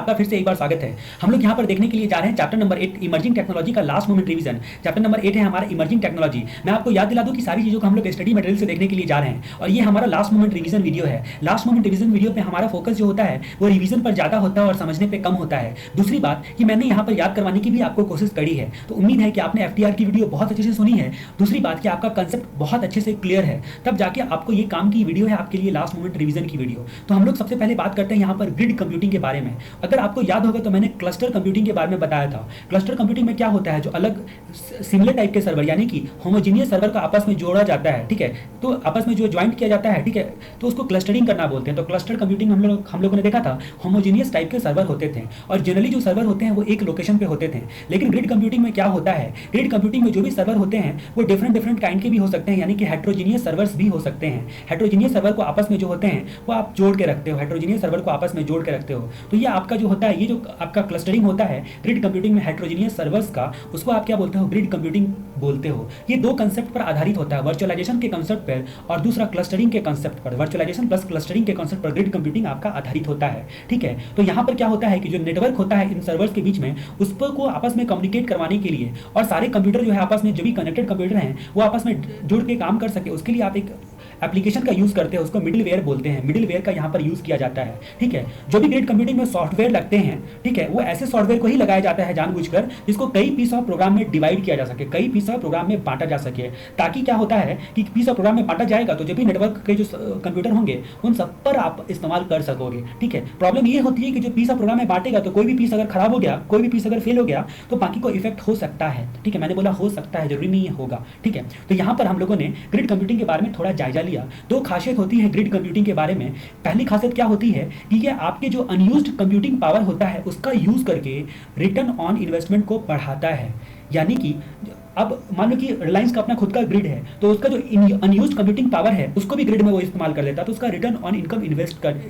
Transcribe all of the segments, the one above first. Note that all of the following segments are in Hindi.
आपका फिर से एक बार स्वागत है। हम लोग यहाँ पर देखने के लिए जा रहे हैं चैप्टर नंबर 8 इमर्जिंग टेक्नोलॉजी का last moment revision. Chapter number 8 है हमारा इमर्जिंग टेक्नोलॉजी। मैं आपको याद दिला दूं कि सारी चीज़ों को हम लोग स्टडी मटेरियल से देखने के लिए जा रहे हैं और ये हमारा लास्ट मोमेंट रिवीजन वीडियो है। लास्ट मोमेंट रिवीजन वीडियो पे हमारा फोकस जो होता है वो रिवीजन पर ज़्यादा होता है और समझने पर कम होता है। दूसरी बात कि मैंने यहाँ पर याद करवाने की भी आपको कोशिश करी है, तो उम्मीद है कि आपने FTR की वीडियो बहुत अच्छे से सुनी है। दूसरी बात कि आपका कंसेप्ट बहुत अच्छे से क्लियर है, तब जाके आपको ये काम की वीडियो है आपके लिए लास्ट मोमेंट रिवीजन की वीडियो। तो हम लोग सबसे पहले बात करते हैं यहाँ पर ग्रिड कंप्यूटिंग के बारे में। अगर आपको याद होगा तो मैंने क्लस्टर कंप्यूटिंग के बारे में बताया था। क्लस्टर कंप्यूटिंग में क्या होता है, जो अलग सिमिलर टाइप के सर्वर यानी कि होमोजीनियस सर्वर को आपस में जोड़ा जाता है, ठीक है, तो आपस में जो ज्वाइंट किया जाता है, ठीक है, तो उसको क्लस्टरिंग करना बोलते हैं। तो क्लस्टर कंप्यूटिंग हम लोगों ने देखा था होमोजीनियस टाइप के सर्वर होते थे और जनरली जो सर्वर होते हैं वो एक लोकेशन पे होते थे। लेकिन ग्रिड कंप्यूटिंग में क्या होता है, ग्रिड कंप्यूटिंग में जो भी सर्वर होते हैं वो डिफरेंट काइंड के भी हो सकते हैं, यानी कि हेट्रोजीनियस सर्वर्स भी हो सकते हैं। हेट्रोजीनियस सर्वर को आपस में जो होते हैं वो आप जोड़ के रखते हो, हेट्रोजीनियस सर्वर को आपस में जोड़ के रखते हो। तो ये आपका जो होता है, ये जो आपका क्लस्टरिंग होता है ग्रिड कंप्यूटिंग में हेट्रोजीनियस सर्वर्स का, उसको आप क्या बोलते हो, ग्रिड कंप्यूटिंग बोलते हो। ये दो कंसेप्ट पर आधारित होता है, वर्चुअलाइजेशन के कंसेप्ट पर और दूसरा क्लस्टरिंग के कंसेप्ट पर। वर्चुअलाइजेशन प्लस क्लस्टरिंग के कंसेप्ट पर ग्रिड कंप्यूटिंग आपका आधारित होता है, ठीक है। तो यहाँ पर क्या होता है कि जो नेटवर्क होता है इन सर्वर्स के बीच में, उस पर को आपस में कम्युनिकेट करवाने के लिए और सारे कंप्यूटर जो है आपस में, जो भी कनेक्टेड कंप्यूटर हैं वो आपस में जुड़ के काम कर सके, उसके लिए आप एक एप्लीकेशन का यूज करते हैं, उसको मिडिलवेयर बोलते हैं। मिडिलवेयर का यहाँ पर यूज किया जाता है, ठीक है। जो भी ग्रिड कंप्यूटिंग में सॉफ्टवेयर लगते हैं, ठीक है, वो ऐसे सॉफ्टवेयर को ही लगाया जाता है जानबूझकर जिसको कई पीस ऑफ प्रोग्राम में डिवाइड किया जा सके, कई पीस ऑफ प्रोग्राम में बांटा जा सके, ताकि क्या होता है कि पीस ऑफ प्रोग्राम में बांटा जाएगा तो जो भी नेटवर्क के जो कंप्यूटर होंगे उन सब पर आप इस्तेमाल कर सकोगे, ठीक है। प्रॉब्लम ये होती है कि जो पीस ऑफ प्रोग्राम में बांटेगा तो कोई भी पीस अगर खराब हो गया, कोई भी पीस अगर फेल हो गया तो बाकी को इफेक्ट हो सकता है, ठीक है। मैंने बोला हो सकता है, जरूरी नहीं होगा, ठीक है। तो यहाँ पर हम लोगों ने ग्रिड कंप्यूटिंग के बारे में थोड़ा जायजा लिया। दो खासियत होती है ग्रिड कंप्यूटिंग के बारे में। पहली खासियत क्या होती है कि ये आपके जो अनयूज्ड कंप्यूटिंग पावर होता है उसका यूज करके रिटर्न ऑन इन्वेस्टमेंट को बढ़ाता है। यानी कि अब मान लो कि रिलायंस का अपना खुद का ग्रिड है, तो उसका जो अनयूज्ड कंप्यूटिंग पावर है उसको भी ग्रिड में वो इस्तेमाल कर लेता है, तो उसका रिटर्न ऑन इनकम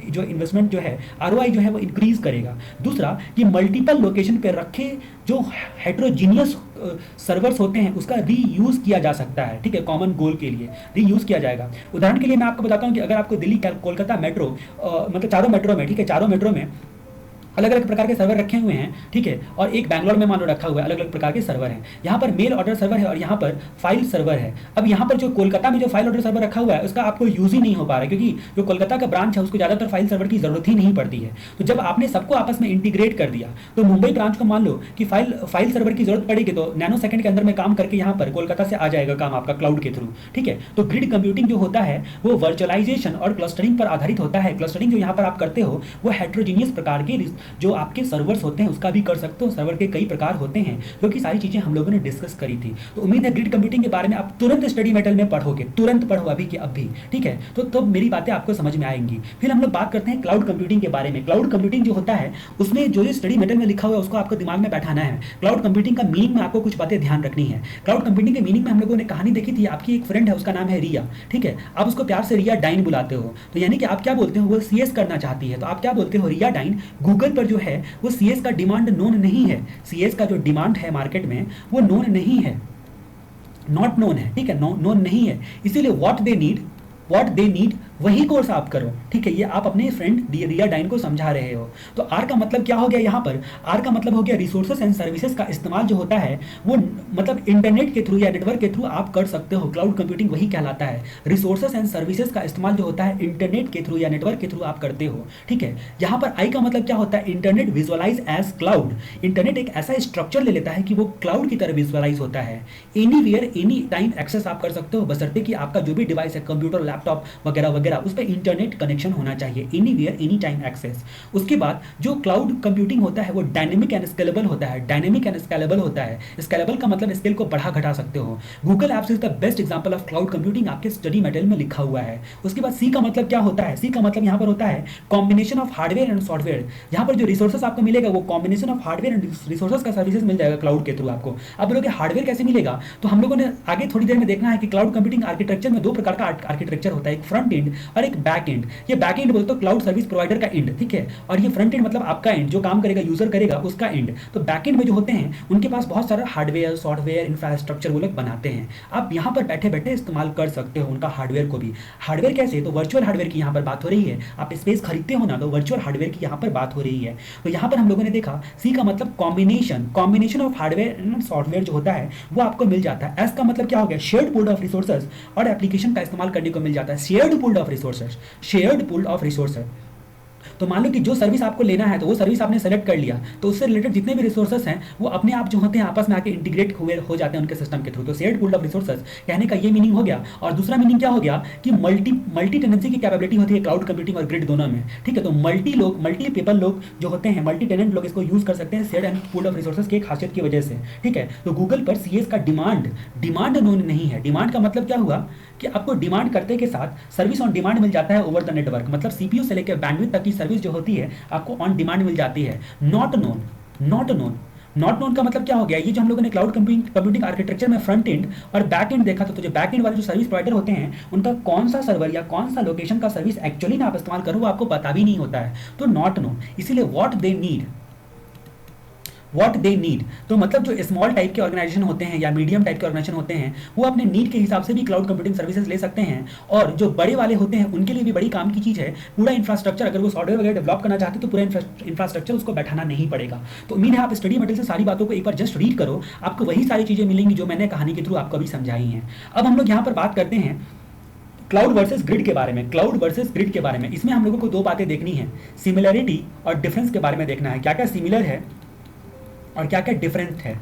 जो इन्वेस्टमेंट जो है ROI जो है वो इंक्रीज करेगा। दूसरा, ये मल्टीपल लोकेशन पे रखे जो हेट्रोजीनियस सर्वर्स होते हैं उसका रीयूज किया जा सकता है, ठीक है, कॉमन गोल के लिए रीयूज किया जाएगा। उदाहरण के लिए मैं आपको बताता हूँ कि अगर आपको दिल्ली कोलकाता मेट्रो मतलब चारों मेट्रो में, ठीक है, चारों मेट्रो में अलग अलग प्रकार के सर्वर रखे हुए हैं, ठीक है, और एक बैंगलोर में मान लो रखा हुआ है, अलग अलग प्रकार के सर्वर हैं। यहाँ पर मेल ऑर्डर सर्वर है और यहाँ पर फाइल सर्वर है। अब यहाँ पर जो कोलकाता में जो फाइल ऑर्डर सर्वर रखा हुआ है उसका आपको यूज ही नहीं हो पा रहा है, क्योंकि जो कोलकाता का ब्रांच है उसको ज़्यादातर फाइल सर्वर की जरूरत ही नहीं पड़ती है। तो जब आपने सबको आपस में इंटीग्रेट कर दिया तो मुंबई ब्रांच को मान लो कि फाइल सर्वर की जरूरत पड़ेगी तो नैनो सेकंड के अंदर में काम करके यहाँ पर कोलकाता से आ जाएगा काम आपका क्लाउड के थ्रू, ठीक है। तो ग्रिड कंप्यूटिंग जो होता है वो वर्चुअलाइजेशन और क्लस्टरिंग पर आधारित होता है। क्लस्टरिंग जो यहाँ पर आप करते हो वो हेट्रोजीनियस प्रकार के जो आपके सर्वर्स होते हैं उसका भी कर सकते हो। सर्वर के कई प्रकार होते हैं, जो कि सारी चीजें हम लोगों ने डिस्कस करी थी। तो उम्मीद है ग्रिड कंप्यूटिंग के बारे में आप तुरंत स्टडी मेटल में पढ़ोगे, तुरंत पढ़ो अभी के अब भी, ठीक है। तो मेरी बातें आपको समझ में आएंगी। फिर हम लोग बात करते हैं क्लाउड कंप्यूटिंग के बारे में। क्लाउड कंप्यूटिंग जो होता है उसमें जो स्टडी मेटल में लिखा हुआ है उसको आपको दिमाग में बैठाना है। क्लाउड कंप्यूटिंग का मीनिंग में आपको कुछ बातें ध्यान रखनी है। क्लाउड कंप्यूटिंग के मीनिंग में हम लोगों ने कहानी देखी थी, आपकी एक फ्रेंड है उसका नाम है रिया, ठीक है, आप उसको प्यार से रिया डाइन बुलाते हो। तो यानी कि आप क्या बोलते हो, वो CS करना चाहती है, तो आप क्या बोलते हो, रिया डाइन। गूगल पर जो है वो CS का डिमांड नोन नहीं है, CS का जो डिमांड है मार्केट में वो नोन नहीं है, नॉट नोन है, ठीक है, नोन नहीं है। इसीलिए व्हाट दे नीड वही कोर्स आप करो, ठीक है। ये आप अपने फ्रेंड रिया डाइन को समझा रहे हो। तो आर का मतलब क्या हो गया, यहाँ पर आर का मतलब हो गया रिसोर्सेस एंड सर्विसेज का इस्तेमाल जो होता है वो मतलब इंटरनेट के थ्रू या नेटवर्क के थ्रू आप कर सकते हो। क्लाउड कंप्यूटिंग वही कहलाता है। रिसोर्सेस एंड सर्विसेज का इस्तेमाल जो होता है इंटरनेट के थ्रू या नेटवर्क के थ्रू आप करते हो, ठीक है। यहाँ पर आई का मतलब क्या होता है, internet visualise as cloud. Internet एक ऐसा स्ट्रक्चर ले लेता है कि वो क्लाउड की तरह विजुअलाइज होता है। एनीवेयर एनी टाइम एक्सेस आप कर सकते हो, बशर्ते कि आपका जो भी डिवाइस है, कंप्यूटर, लैपटॉप वगैरह वगैरह, उस पर इंटरनेट कनेक्शन होना चाहिए। Anywhere any time access. उसके बाद जो क्लाउड कंप्यूटिंग होता है वो डायनेमिक एंड स्केलेबल होता है। डायनेमिक एंड स्केलेबल होता है। स्केलेबल का मतलब स्केल को बढ़ा घटा सकते हो। Google apps is the best example of cloud computing, आपके स्टडी मटेरियल में लिखा हुआ है। उसके बाद सी का मतलब क्या होता है, सी का मतलब यहाँ पर होता है combination of hardware and software. यहाँ पर जो रिसोर्सेस आपको मिलेगा वो combination of hardware and resources का सर्विसेज मिल जाएगा क्लाउड के थ्रू आपको। अब बोलोगे हार्डवेयर कैसे मिलेगा, तो हम लोगों ने आगे थोड़ी देर में देखना है कि क्लाउड कंप्यूटिंग आर्किटेक्चर में दो प्रकार का आर्किटेक्चर होता है, एक फ्रंट एंड और एक बैक एंड। ये बैक एंड बोलते हो क्लाउड सर्विस प्रोवाइडर का एंड, ठीक है, और ये फ्रंट एंड मतलब आपका एंड जो काम करेगा, यूजर करेगा उसका एंड। तो बैक एंड में जो होते हैं उनके पास बहुत सारा हार्डवेयर, सॉफ्टवेयर, इंफ्रास्ट्रक्चर वो लोग बनाते हैं। आप यहाँ पर बैठे बैठे इस्तेमाल कर सकते हो उनका हार्डवेयर को भी। हार्डवेयर कैसे? तो वर्चुअल हार्डवेयर की यहाँ पर बात हो रही है। आप स्पेस खरीदते हो ना, तो वर्चुअल हार्डवेयर की यहाँ पर बात हो रही है। तो यहाँ पर हम लोगों ने देखा सी का मतलब combination of hardware and software जो होता है वो आपको मिल जाता है। एस का मतलब क्या हो गया? शेयर्ड पूल ऑफ रिसोर्सेज और एप्लीकेशन का इस्तेमाल करने को मिल जाता है। Shared pool of resources. तो मान लो कि जो सर्विस आपको लेना है तो वो सर्विस आपने सेलेक्ट कर लिया, तो उससे रिलेटेड जितने भी रिसोर्सेज हैं वो अपने आप जो होते हैं आपस में आके इंटीग्रेट हो जाते हैं उनके सिस्टम के थ्रू। तो शेयर्ड पूल ऑफ रिसोर्सेज कहने का ये मीनिंग हो गया। और दूसरा मीनिंग क्या हो गया कि मल्टी टेनेंसी की कैपेबिलिटी होती है क्लाउड कंप्यूटिंग और ग्रिड दोनों में, ठीक है। तो मल्टी लोग जो होते हैं, मल्टी टेनेंट लोग इसको यूज कर सकते हैं shared and pool of resources की खासियत की वजह से, ठीक है। तो गूगल पर सीएस का डिमांड नोन नहीं है। डिमांड का मतलब क्या हुआ कि आपको डिमांड करते के साथ सर्विस ऑन डिमांड मिल जाता है ओवर द नेटवर्क। मतलब सीपीयू से लेकर बैंडविड्थ तक की सर्विस जो होती है आपको ऑन डिमांड मिल जाती है। नॉट नोन का मतलब क्या हो गया? ये जो हम लोगों ने क्लाउड कंप्यूटिंग आर्किटेक्चर में फ्रंट एंड और बैक एंड देखा था, तो जो बैक एंड वाले जो सर्विस प्रोवाइडर होते हैं उनका कौन सा सर्वर या कौन सा लोकेशन का सर्विस एक्चुअली ना आप इस्तेमाल करो वो आपको पता भी नहीं होता है। तो नॉट नोन, इसीलिए व्हाट दे नीड, तो मतलब जो स्मॉल टाइप के ऑर्गेनाइजेशन होते हैं या मीडियम टाइप के ऑर्गेनाइजेशन होते हैं वो अपने नीड के हिसाब से भी क्लाउड कंप्यूटिंग सर्विसेज ले सकते हैं। और जो बड़े वाले होते हैं उनके लिए भी बड़ी काम की चीज़ है पूरा इंफ्रास्ट्रक्चर। अगर वो सॉफ्टवेयर वगैरह डेवलप करना चाहते हैं तो पूरा इंफ्रास्ट्रक्चर उसको बैठाना नहीं पड़ेगा। तो उम्मीद है आप स्टडी मटेरियल से सारी बातों को एक बार जस्ट रीड करो, आपको वही सारी चीज़ें मिलेंगी जो मैंने कहानी के थ्रू आपको अभी समझाई हैं। अब हम लोग यहाँ पर बात करते हैं क्लाउड वर्सेस ग्रिड के बारे में। इसमें हम लोगों को दो बातें देखनी है, सिमिलरिटी और डिफरेंस के बारे में देखना है, क्या क्या सिमिलर है और क्या क्या डिफरेंट है।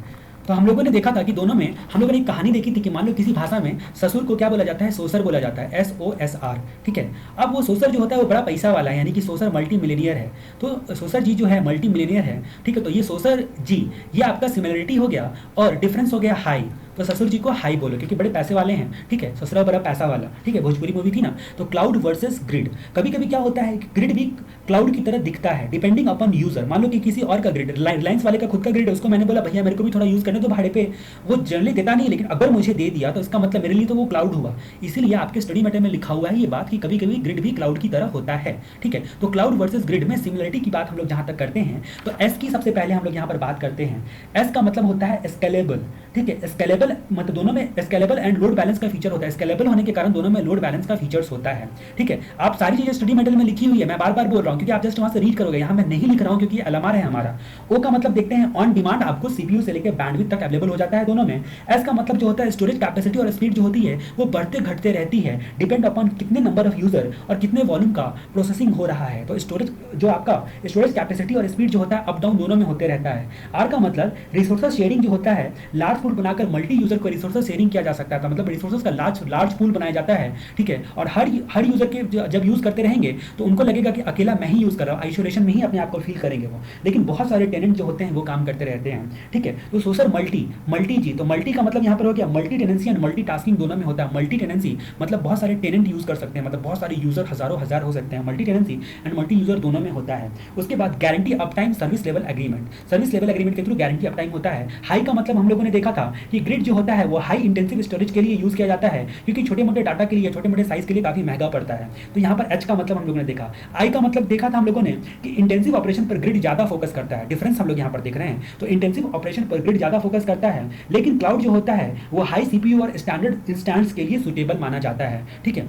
तो हम लोगों ने देखा था कि दोनों में हम लोगों ने एक कहानी देखी थी कि मान लो किसी भाषा में ससुर को क्या बोला जाता है? सोसर बोला जाता है, SOSR, ठीक है। अब वो सोसर जो होता है वो बड़ा पैसा वाला है, यानी कि सोसर मल्टी मिलेनियर है। तो सोसर जी जो है मल्टी मिलेनियर है, ठीक है। तो ये सोसर जी ये आपका सिमिलरिटी हो गया और डिफरेंस हो गया हाई। तो ससुर जी को हाई बोलो क्योंकि बड़े पैसे वाले हैं, ठीक है। ससुरा बड़ा पैसा वाला, ठीक है, भोजपुरी मूवी थी ना। तो क्लाउड वर्सेस ग्रिड, कभी कभी क्या होता है कि ग्रिड भी क्लाउड की तरह दिखता है डिपेंडिंग अपॉन यूजर। मान लो कि किसी और का ग्रिड, रिलायंस वाले का खुद का ग्रिड है, उसको मैंने बोला भैया मेरे को भी थोड़ा यूज करने तो भाड़े पे, वो जनरली देता नहीं, लेकिन अगर मुझे दे दिया तो इसका मतलब मेरे लिए तो वो क्लाउड हुआ। इसीलिए आपके स्टडी मटेरियल में लिखा हुआ है ये बात कि कभी कभी ग्रिड भी क्लाउड की तरह होता है, ठीक है। तो क्लाउड वर्सेस ग्रिड में सिमिलरिटी की बात हम लोग जहां तक करते हैं तो एस की सबसे पहले हम लोग यहाँ पर बात करते हैं। एस का मतलब होता है स्केलेबल, ठीक है। स्केलेबल मतलब दोनों में स्केलेबल एंड लोड बैलेंस का फीचर होता है। स्केलेबल होने के कारण दोनों में लोड बैलेंस का फीचर्स होता है, ठीक है। आप सारी चीजें स्टडी मटेरियल में लिखी हुई है, मैं बार बार बोल रहा हूँ क्योंकि आप जस्ट वहां से रीड करोगे, यहाँ मैं नहीं लिख रहा हूँ क्योंकि एलएमआर है हमारा। ओ का मतलब देखते हैं ऑन डिमांड आपको सीपीयू से लेकर बैंडविड्थ तक अवेलेबल हो जाता है दोनों में। एस का मतलब जो होता है स्टोरेज कैपेसिटी और स्पीड जो होती है वो बढ़ते घटते रहती है, डिपेंड अपॉन कितने नंबर ऑफ यूजर और कितने वॉल्यूम का प्रोसेसिंग हो रहा है। तो स्टोरेज जो आपका स्टोरेज कैपेसिटी और स्पीड जो होता है अप डाउन दोनों में होते रहता है। आर का मतलब रिसोर्सेज शेयरिंग जो होता है, लार्ज पूल बनाकर मल्टी यूजर को रिसोर्सेज शेयरिंग किया जा सकता है। मतलब रिसोर्सेज का लार्ज पूल बनाया जाता है, ठीक है। और हर यूजर के जब यूज करते रहेंगे तो उनको लगेगा कि अकेला मैं ही यूज कर रहा हूँ, आइसोलेशन में ही अपने आप को फील करेंगे वो, लेकिन बहुत सारे टेनेंट जो होते हैं वो काम करते रहते हैं, ठीक है। तो सोसर मल्टी जी, तो मल्टी का मतलब यहाँ पर हो गया multi tenancy and multi tasking दोनों में होता है। मल्टी टेनेंसी मतलब बहुत सारे टेनेंट यूज कर सकते हैं, मतलब बहुत सारे यूजर हजारों हजार हो सकते हैं। Multi tenancy and multi user दोनों में होता है। उसके बाद guarantee up time service level agreement के थ्रू गारंटी अप टाइम होता है। हाई का मतलब हम लोगों ने देखा था कि ग्रिड जो होता है वो हाई इंटेंसिव स्टोरेज के लिए यूज किया जाता है क्योंकि छोटे मोटे डाटा के लिए, छोटे मोटे साइज के लिए काफी महंगा पड़ता है। तो यहाँ पर एच का मतलब हम लोगों ने देखा। आई का मतलब देखा था हम लोगों ने कि इंटेंसिव ऑपरेशन पर ग्रिड ज्यादा फोकस करता है। डिफरेंस हम लोग यहाँ पर देख रहे हैं। तो इंटेंसिव ऑपरेशन पर ग्रिड ज्यादा फोकस करता है, लेकिन क्लाउड जो होता है वो हाई सीपीयू और स्टैंडर्ड इंस्टेंस के लिए सुटेबल माना जाता है, ठीक है।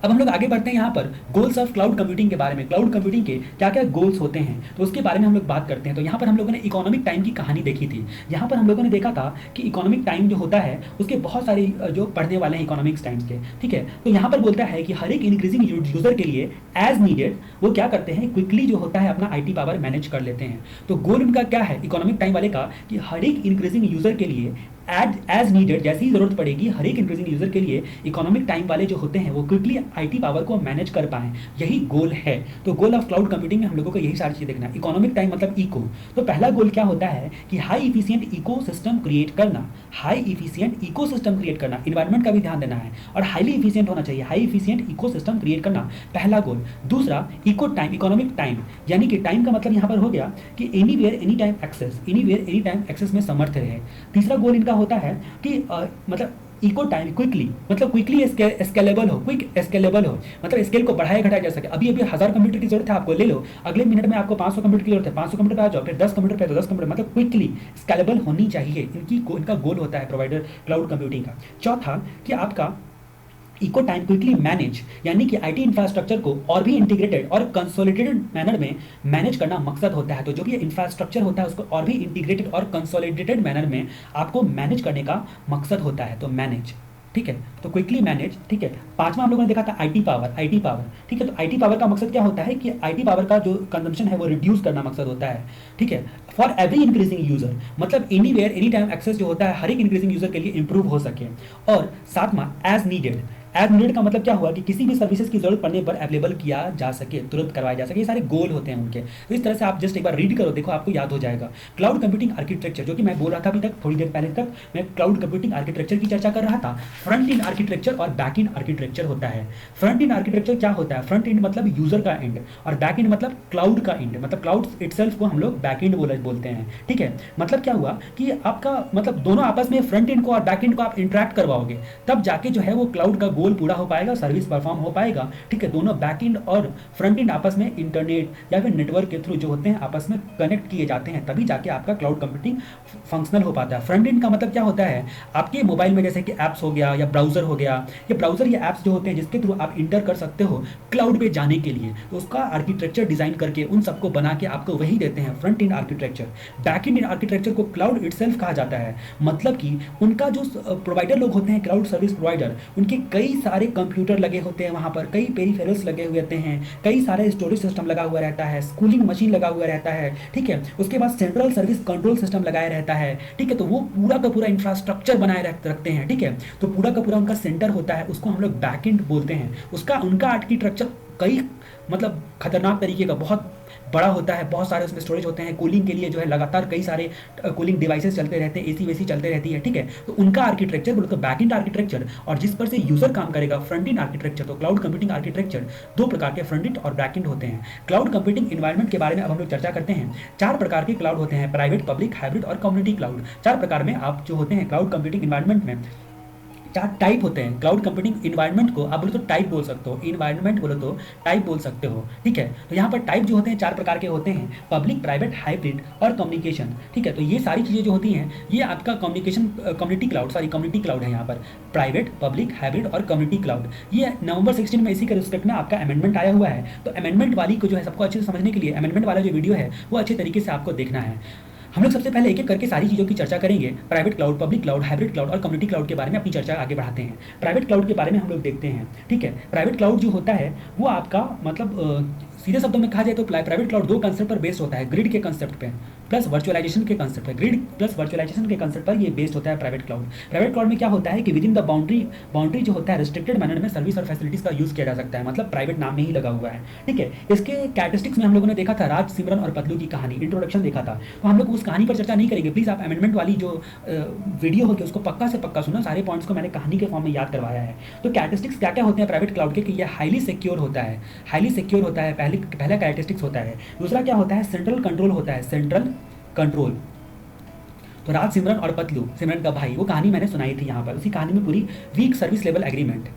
अब हम लोग आगे बढ़ते हैं यहाँ पर गोल्स ऑफ क्लाउड कंप्यूटिंग के बारे में। क्लाउड कंप्यूटिंग के क्या क्या गोल्स होते हैं तो उसके बारे में हम लोग बात करते हैं। तो यहाँ पर हम लोगों ने इकोनॉमिक टाइम की कहानी देखी थी। यहाँ पर हम लोगों ने देखा था कि इकोनॉमिक टाइम जो होता है उसके बहुत सारे जो पढ़ने वाले हैं इकोनॉमिक्स टाइम्स के, ठीक है। तो यहाँ पर बोलता है कि हर एक इंक्रीजिंग यूजर के लिए एज नीडेड वो क्या करते हैं, क्विकली जो होता है अपना IT पावर मैनेज कर लेते हैं। तो गोल उनका क्या है इकोनॉमिक टाइम वाले का कि हर एक इंक्रीजिंग यूजर के लिए एज नीडेड, जैसी ही जरूरत पड़ेगी हर एक इंक्रीजिंग यूजर के लिए इकोनॉमिक टाइम वाले जो होते हैं वो क्विकली IT पावर को मैनेज कर पाएं, यही गोल है। तो गोल ऑफ क्लाउड कंप्यूटिंग में हम लोगों को यही सारी चीज देखना है। इकोनॉमिक टाइम मतलब इको। तो पहला गोल क्या होता है कि हाई इफिशिएंट इकोसिस्टम क्रिएट करना, इन्वायरमेंट का भी ध्यान देना है और हाईली इफिशिएंट होना चाहिए, हाई इफिशिएंट इकोसिस्टम क्रिएट करना पहला गोल। दूसरा इको टाइम, इकोनॉमिक टाइम, यानी कि टाइम का मतलब यहाँ पर हो गया कि एनीवेयर एनी टाइम एक्सेस में समर्थ रहे। तीसरा गोल इनका होता है कि मतलब इको टाइम क्विकली, मतलब क्विकली स्केलेबल हो, क्विक स्केलेबल हो, मतलब स्केल को बढ़ाया घटाया जा सके। अभी अभी 1000 कंप्यूटर की जरूरत है आपको, ले लो, अगले मिनट में आपको 500 कंप्यूटर की जरूरत है, 500 कंप्यूटर पे आ जाओ, फिर 10 कंप्यूटर पे तो 10 कंप्यूटर, मतलब क्विकली स्केलेबल होनी चाहिए। इनका गोल होता है प्रोवाइडर क्लाउड कंप्यूटिंग का। चौथा कि आपका इको टाइम क्विकली मैनेज, यानी कि आईटी इंफ्रास्ट्रक्चर को और भी इंटीग्रेटेड और कंसोलिडेटेड मैनर में मैनेज करना मकसद होता है। तो जो भी इंफ्रास्ट्रक्चर होता है उसको और भी इंटीग्रेटेड और कंसोलिडेटेड मैनर में आपको मैनेज करने का मकसद होता है, तो मैनेज, ठीक है, तो क्विकली मैनेज, ठीक है। पांचवा हम लोगों ने देखा था आईटी पावर, आईटी पावर, ठीक है, तो आईटी पावर का मकसद क्या होता है कि आईटी पावर का जो कंजम्पशन है वो रिड्यूस करना मकसद होता है, ठीक है, फॉर एवरी इंक्रीजिंग यूजर, मतलब anywhere any time access जो होता है हर एक इंक्रीजिंग यूजर के लिए इंप्रूव हो सके। और सातवां एज नीडेड, एज नीडेड का मतलब क्या हुआ कि किसी भी सर्विसेज की जरूरत पड़ने पर अवेलेबल किया जा सके, तुरंत करवाया जा सके, ये सारे गोल होते हैं उनके। तो इस तरह से आप जस्ट एक बार रीड करो, देखो आपको याद हो जाएगा। क्लाउड कंप्यूटिंग आर्किटेक्चर, जो कि मैं बोल रहा था अभी तक, थोड़ी देर पहले तक मैं क्लाउड कंप्यूटिंग आर्किटेक्चर की चर्चा कर रहा था। फ्रंट एंड आर्किटेक्चर और बैक एंड आर्किटेक्चर होता है। फ्रंट एंड आर्किटेक्चर क्या होता है? फ्रंट एंड मतलब यूजर का एंड, और बैक एंड मतलब क्लाउड का एंड, मतलब क्लाउड इटसेल्फ को हम लोग बैक एंड बोलते हैं, ठीक है। मतलब क्या हुआ कि आपका मतलब दोनों आपस में फ्रंट एंड को और बैक एंड को आप इंटरेक्ट करवाओगे, तब जाके जो है वो क्लाउड का गोल पूरा हो पाएगा, सर्विस परफॉर्म हो पाएगा, ठीक है। दोनों बैक एंड और फ्रंट एंड आपस में इंटरनेट या फिर नेटवर्क के थ्रू जो होते हैं आपस में कनेक्ट किए जाते हैं, तभी जाके आपका क्लाउड कंप्यूटिंग फंक्शनल हो पाता है। फ्रंट एंड का मतलब क्या होता है? आपके मोबाइल में जैसे कि ऐप्स हो गया या ब्राउजर हो गया, ये ब्राउजर या ऐप्स जो होते हैं जिसके थ्रू आप इंटर कर सकते हो क्लाउड पे जाने के लिए, तो उसका आर्किटेक्चर डिजाइन करके उन सबको बना के आपको वही देते हैं, front end architecture. Back and architecture को क्लाउड इटसेल्फ कहा जाता है, मतलब कि उनका जो प्रोवाइडर लोग होते हैं, क्लाउड सर्विस प्रोवाइडर, उनके कई सारे कंप्यूटर लगे होते हैं, वहां पर कई पेरिफेरल्स लगे हुए होते हैं, कई सारे स्टोरेज सिस्टम लगा हुआ रहता है, कूलिंग मशीन लगा हुआ रहता है, ठीक है। उसके बाद सेंट्रल सर्विस कंट्रोल सिस्टम लगाया रहता है, ठीक है। तो वो पूरा का पूरा इंफ्रास्ट्रक्चर बनाए रखते हैं, ठीक है। तो पूरा का पूरा उनका सेंटर होता है, उसको हम लोग बैकएंड बोलते हैं। उनका आर्किटेक्चर कई मतलब खतरनाक तरीके का बहुत बड़ा होता है, बहुत सारे उसमें स्टोरेज होते हैं, कूलिंग के लिए जो है लगातार कई सारे कूलिंग डिवाइसेस चलते रहते हैं, एसी वेसी चलते रहती है, ठीक है। तो उनका आर्किटेक्चर बोलो तो बैक एंड आर्किटेक्चर, और जिस पर से यूजर काम करेगा फ्रंट एंड आर्किटेक्चर। तो क्लाउड कंप्यूटिंग आर्किटेक्चर दो प्रकार के फ्रंट एंड और बैक एंड होते हैं। क्लाउड कंप्यूटिंग एनवायरनमेंट के बारे में अब हम लोग चर्चा करते हैं। 4 प्रकार के क्लाउड होते हैं, प्राइवेट, पब्लिक, हाइब्रिड और कम्युनिटी क्लाउड। 4 प्रकार में आप जो होते हैं क्लाउड कंप्यूटिंग एनवायरनमेंट में 4 टाइप होते हैं। क्लाउड कंप्यूटिंग इन्वायरमेंट को आप बोलो तो टाइप बोल सकते हो, इन्वायरमेंट बोलो तो टाइप बोल सकते हो, ठीक है। तो यहाँ पर टाइप जो होते हैं 4 प्रकार के होते हैं, पब्लिक, प्राइवेट, हाइब्रिड और कम्युनिकेशन, ठीक है। तो ये सारी चीज़ें जो होती हैं ये आपका कम्युनिटी क्लाउड है यहाँ पर, प्राइवेट, पब्लिक, हाइब्रिड और कम्युनिटी क्लाउड। ये नवंबर 16 में इसी के रिस्पेक्ट में आपका अमेंडमेंट आया हुआ है। तो अमेंडमेंट वाली को जो है सबको अच्छे से समझने के लिए अमेंडमेंट वाला जो वीडियो है वो अच्छे तरीके से आपको देखना है। हम लोग सबसे पहले एक एक करके सारी चीज़ों की चर्चा करेंगे। Private cloud, public cloud, hybrid cloud और कम्युनिटी क्लाउड के बारे में अपनी चर्चा आगे बढ़ाते हैं। प्राइवेट क्लाउड के बारे में हम लोग देखते हैं, ठीक है। प्राइवेट क्लाउड जो होता है वो आपका मतलब सीधे शब्दों में कहा जाए तो प्राइवेट क्लाउड 2 कंसेप्ट पर बेस्ड होता है, ग्रिड के कंसेप्ट पे प्लस वर्चुअलाइजेशन के कंसेप्ट है। ग्रिड प्लस वर्चुअलाइजेशन के कंसेप्ट पर ये बेस्ड होता है प्राइवेट क्लाउड। प्राइवेट क्लाउड में क्या होता है कि विद इन द बाउंड्री जो होता है रिस्ट्रिक्टेड मैनर में सर्विस और फैसिलिटीज का यूज किया जा सकता है, मतलब प्राइवेट नाम में ही लगा हुआ है, ठीक है। इसके कैरेक्टरिस्टिक्स में हम लोगों ने देखा था राज, सिमरन और पतलू की कहानी, इंट्रोडक्शन देखा था। तो हम लोग उस कहानी पर चर्चा नहीं करेंगे, प्लीज आप अमेंडमेंट वाली जो वीडियो होगी उसको पक्का से पक्का सुनो, सारे पॉइंट्स को मैंने कहानी के फॉर्म में याद करवाया है। तो कैरेक्टरिस्टिक्स क्या क्या होते हैं प्राइवेट क्लाउड के कि ये हाईली सिक्योर होता है, हाईली सिक्योर होता है, पहला कैरेक्टरिस्टिक्स होता है। दूसरा क्या होता है? सेंट्रल कंट्रोल होता है, सेंट्रल कंट्रोल। तो राज, सिमरन और पतलू, सिमरन का भाई, वो कहानी मैंने सुनाई थी यहाँ पर। उसी कहानी में पूरी वीक सर्विस लेवल एग्रीमेंट।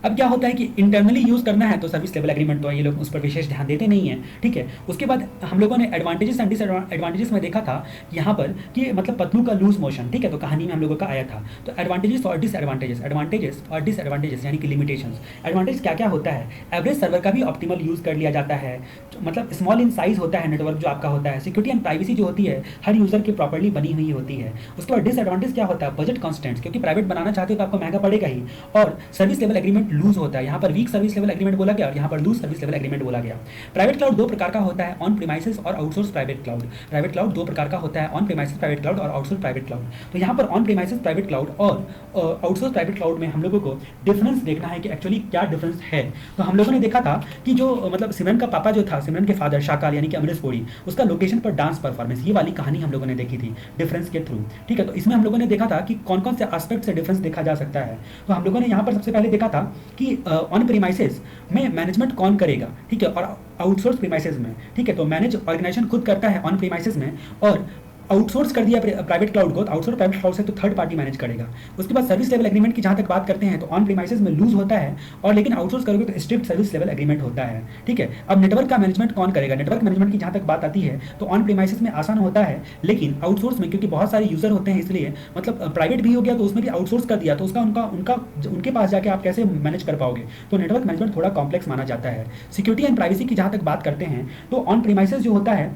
अब क्या होता है कि इंटरनली यूज करना है तो सर्विस लेवल एग्रीमेंट, तो ये लोग उस पर विशेष ध्यान देते नहीं है, ठीक है। उसके बाद हम लोगों ने एडवांटेजेस एंड डिसएडवांटेजेस में देखा था यहाँ पर कि मतलब पतलू का लूज मोशन, ठीक है। तो कहानी में हम लोगों का आया था। तो एडवांटेजेस और डिसएडवांटेजेस, एडवांटेजेस और डिसएडवांटेजेस यानी कि लिमिटेशंस। एडवांटेज क्या क्या होता है? एवरेज सर्वर का भी ऑप्टिमल यूज कर लिया जाता है, मतलब स्मॉल इन साइज होता है नेटवर्क जो आपका होता है। सिक्योरिटी एंड प्राइवेसी जो होती है हर यूजर की प्रॉपर्ली बनी हुई होती है। उसके बाद डिसएडवांटेज क्या होता है? बजट कॉन्स्टेंट्स, क्योंकि प्राइवेट बनाना चाहते हो तो आपको महंगा पड़ेगा ही, और सर्विस लेवल एग्रीमेंट लूज होता है। यहाँ पर वीक सर्विस लेवल एग्रीमेंट बोला गया और यहाँ पर लूज सर्विस लेवल एग्रीमेंट बोला गया। प्राइवेट क्लाउड 2 प्रकार का होता है, ऑन प्रीमाइसेस और outsource private cloud. Private cloud 2 प्रकार का होता है, ऑन प्रीमाइसेस प्राइवेट क्लाउड और आउटसोर्स प्राइवेट क्लाउड। तो यहाँ पर ऑन प्रीमाइसेस प्राइवेट क्लाउड और आउटसोर्स प्राइवेट क्लाउड में हम लोगों को डिफरेंस देखना है कि एक्चुअली क्या डिफरेंस है। तो हम लोगों ने देखा था कि जो मतलब सिमरन का पापा जो था, सिमरन के फादर शाकाल यानी कि अमरीश पुरी, उसका लोकेशन पर डांस परफॉर्मेंस, ये वाली कहानी हम लोगों ने देखी थी डिफरेंस के थ्रू, ठीक है। तो इसमें हम लोगों ने देखा था कि कौन कौन से एस्पेक्ट से डिफरेंस देखा जा सकता है। तो हम लोगों ने यहाँ पर सबसे पहले देखा था कि ऑन प्रीमाइसेस में मैनेजमेंट कौन करेगा, ठीक है, और आउटसोर्स प्रीमाइसेस में, ठीक है। तो मैनेज ऑर्गेनाइजेशन खुद करता है ऑन प्रीमाइसेस में, और आउटसोर्स कर दिया प्राइवेट क्लाउड को, तो आउटसोर्स प्राइवेट क्लाउड से तो थर्ड पार्टी मैनेज करेगा। उसके बाद सर्विस लेवल एग्रीमेंट की जहाँ तक बात करते हैं तो ऑन प्रीमाइसेस में लूज होता है, और लेकिन आउटसोर्स करोगे तो स्ट्रिक्ट सर्विस लेवल एग्रीमेंट होता है। ठीक है, अब नेटवर्क का मैनेजमेंट कौन करेगा? नेटवर्क मैनेजमेंट की जहाँ तक बात आती है तो ऑन प्रीमाइसेस में आसान होता है, लेकिन आउटसोर्स में क्योंकि बहुत सारे यूजर होते हैं, इसलिए मतलब प्राइवेट भी हो गया तो उसमें भी आउटसोर्स कर दिया, तो उसका उनका उनका उनके पास जाके आप कैसे मैनेज कर पाओगे? तो नेटवर्क मैनेजमेंट थोड़ा कॉम्प्लेक्स माना जाता है। सिक्योरिटी एंड प्राइवेसी की जहाँ तक बात करते हैं तो ऑन प्रीमाइसेस जो होता है,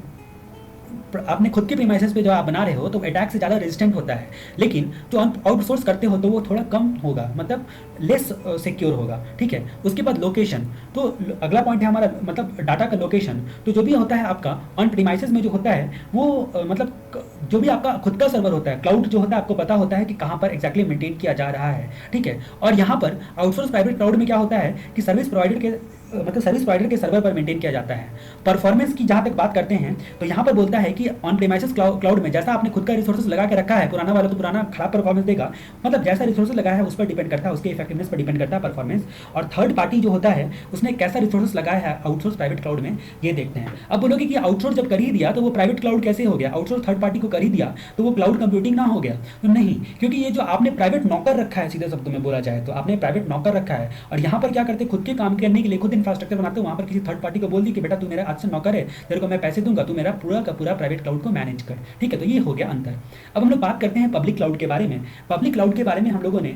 अपने खुद के प्रीमाइसेस पे जो आप बना रहे हो तो अटैक से ज़्यादा रेजिस्टेंट होता है, लेकिन जो आउटसोर्स करते हो तो वो थोड़ा कम होगा, मतलब लेस सिक्योर होगा। ठीक है, उसके बाद लोकेशन, तो अगला पॉइंट है हमारा मतलब डाटा का लोकेशन। तो जो भी होता है आपका ऑन प्रीमाइसेस में जो होता है वो मतलब जो भी आपका खुद का सर्वर होता है, क्लाउड जो होता है, आपको पता होता है कि कहाँ पर एक्जैक्टली मेंटेन किया जा रहा है। ठीक है, और यहाँ पर आउटसोर्स प्राइवेट क्लाउड में क्या होता है कि सर्विस प्रोवाइडर के सर्वर पर मेंटेन किया जाता है। परफॉर्मेंस की जहाँ तक बात करते हैं तो यहाँ पर बोलता है कि ऑन प्रीमाइसेस क्लाउड में जैसा आपने खुद का रिसोर्सेज लगा के रखा है, पुराना वाला तो पुराना खराब परफॉर्मेंस देगा, मतलब जैसा रिसोर्सेज लगाया है उस पर डिपेंड करता है, उसके इफेक्टिवनेस पर डिपेंड करता है परफॉर्मेंस। और थर्ड पार्टी जो होता है उसने कैसा रिसोर्सेज लगाया है आउटसोर्स प्राइवेट क्लाउड में, ये देखते हैं। अब बोलोगे कि आउटसोर्स जब कर ही दिया तो वो प्राइवेट क्लाउड कैसे हो गया? आउटसोर्स थर्ड पार्टी को कर ही दिया तो वो क्लाउड कंप्यूटिंग ना हो गया? तो नहीं, क्योंकि ये जो आपने प्राइवेट नौकर रखा है, सीधे शब्दों में बोला जाए तो आपने प्राइवेट नौकर रखा है, और यहाँ पर क्या करते खुद के काम करने के लिए खुद इंफ्रास्ट्रक्चर बनाते हो, वहाँ पर किसी थर्ड पार्टी को बोल दी कि बेटा तू मेरा आज से नौकर है, तेरे को मैं पैसे दूंगा, तू मेरा पूरा का पूरा प्राइवेट क्लाउड को मैनेज कर। ठीक है, तो ये हो गया अंतर। अब हम लोग बात करते हैं पब्लिक क्लाउड के बारे में। पब्लिक क्लाउड के बारे में हम लोगों ने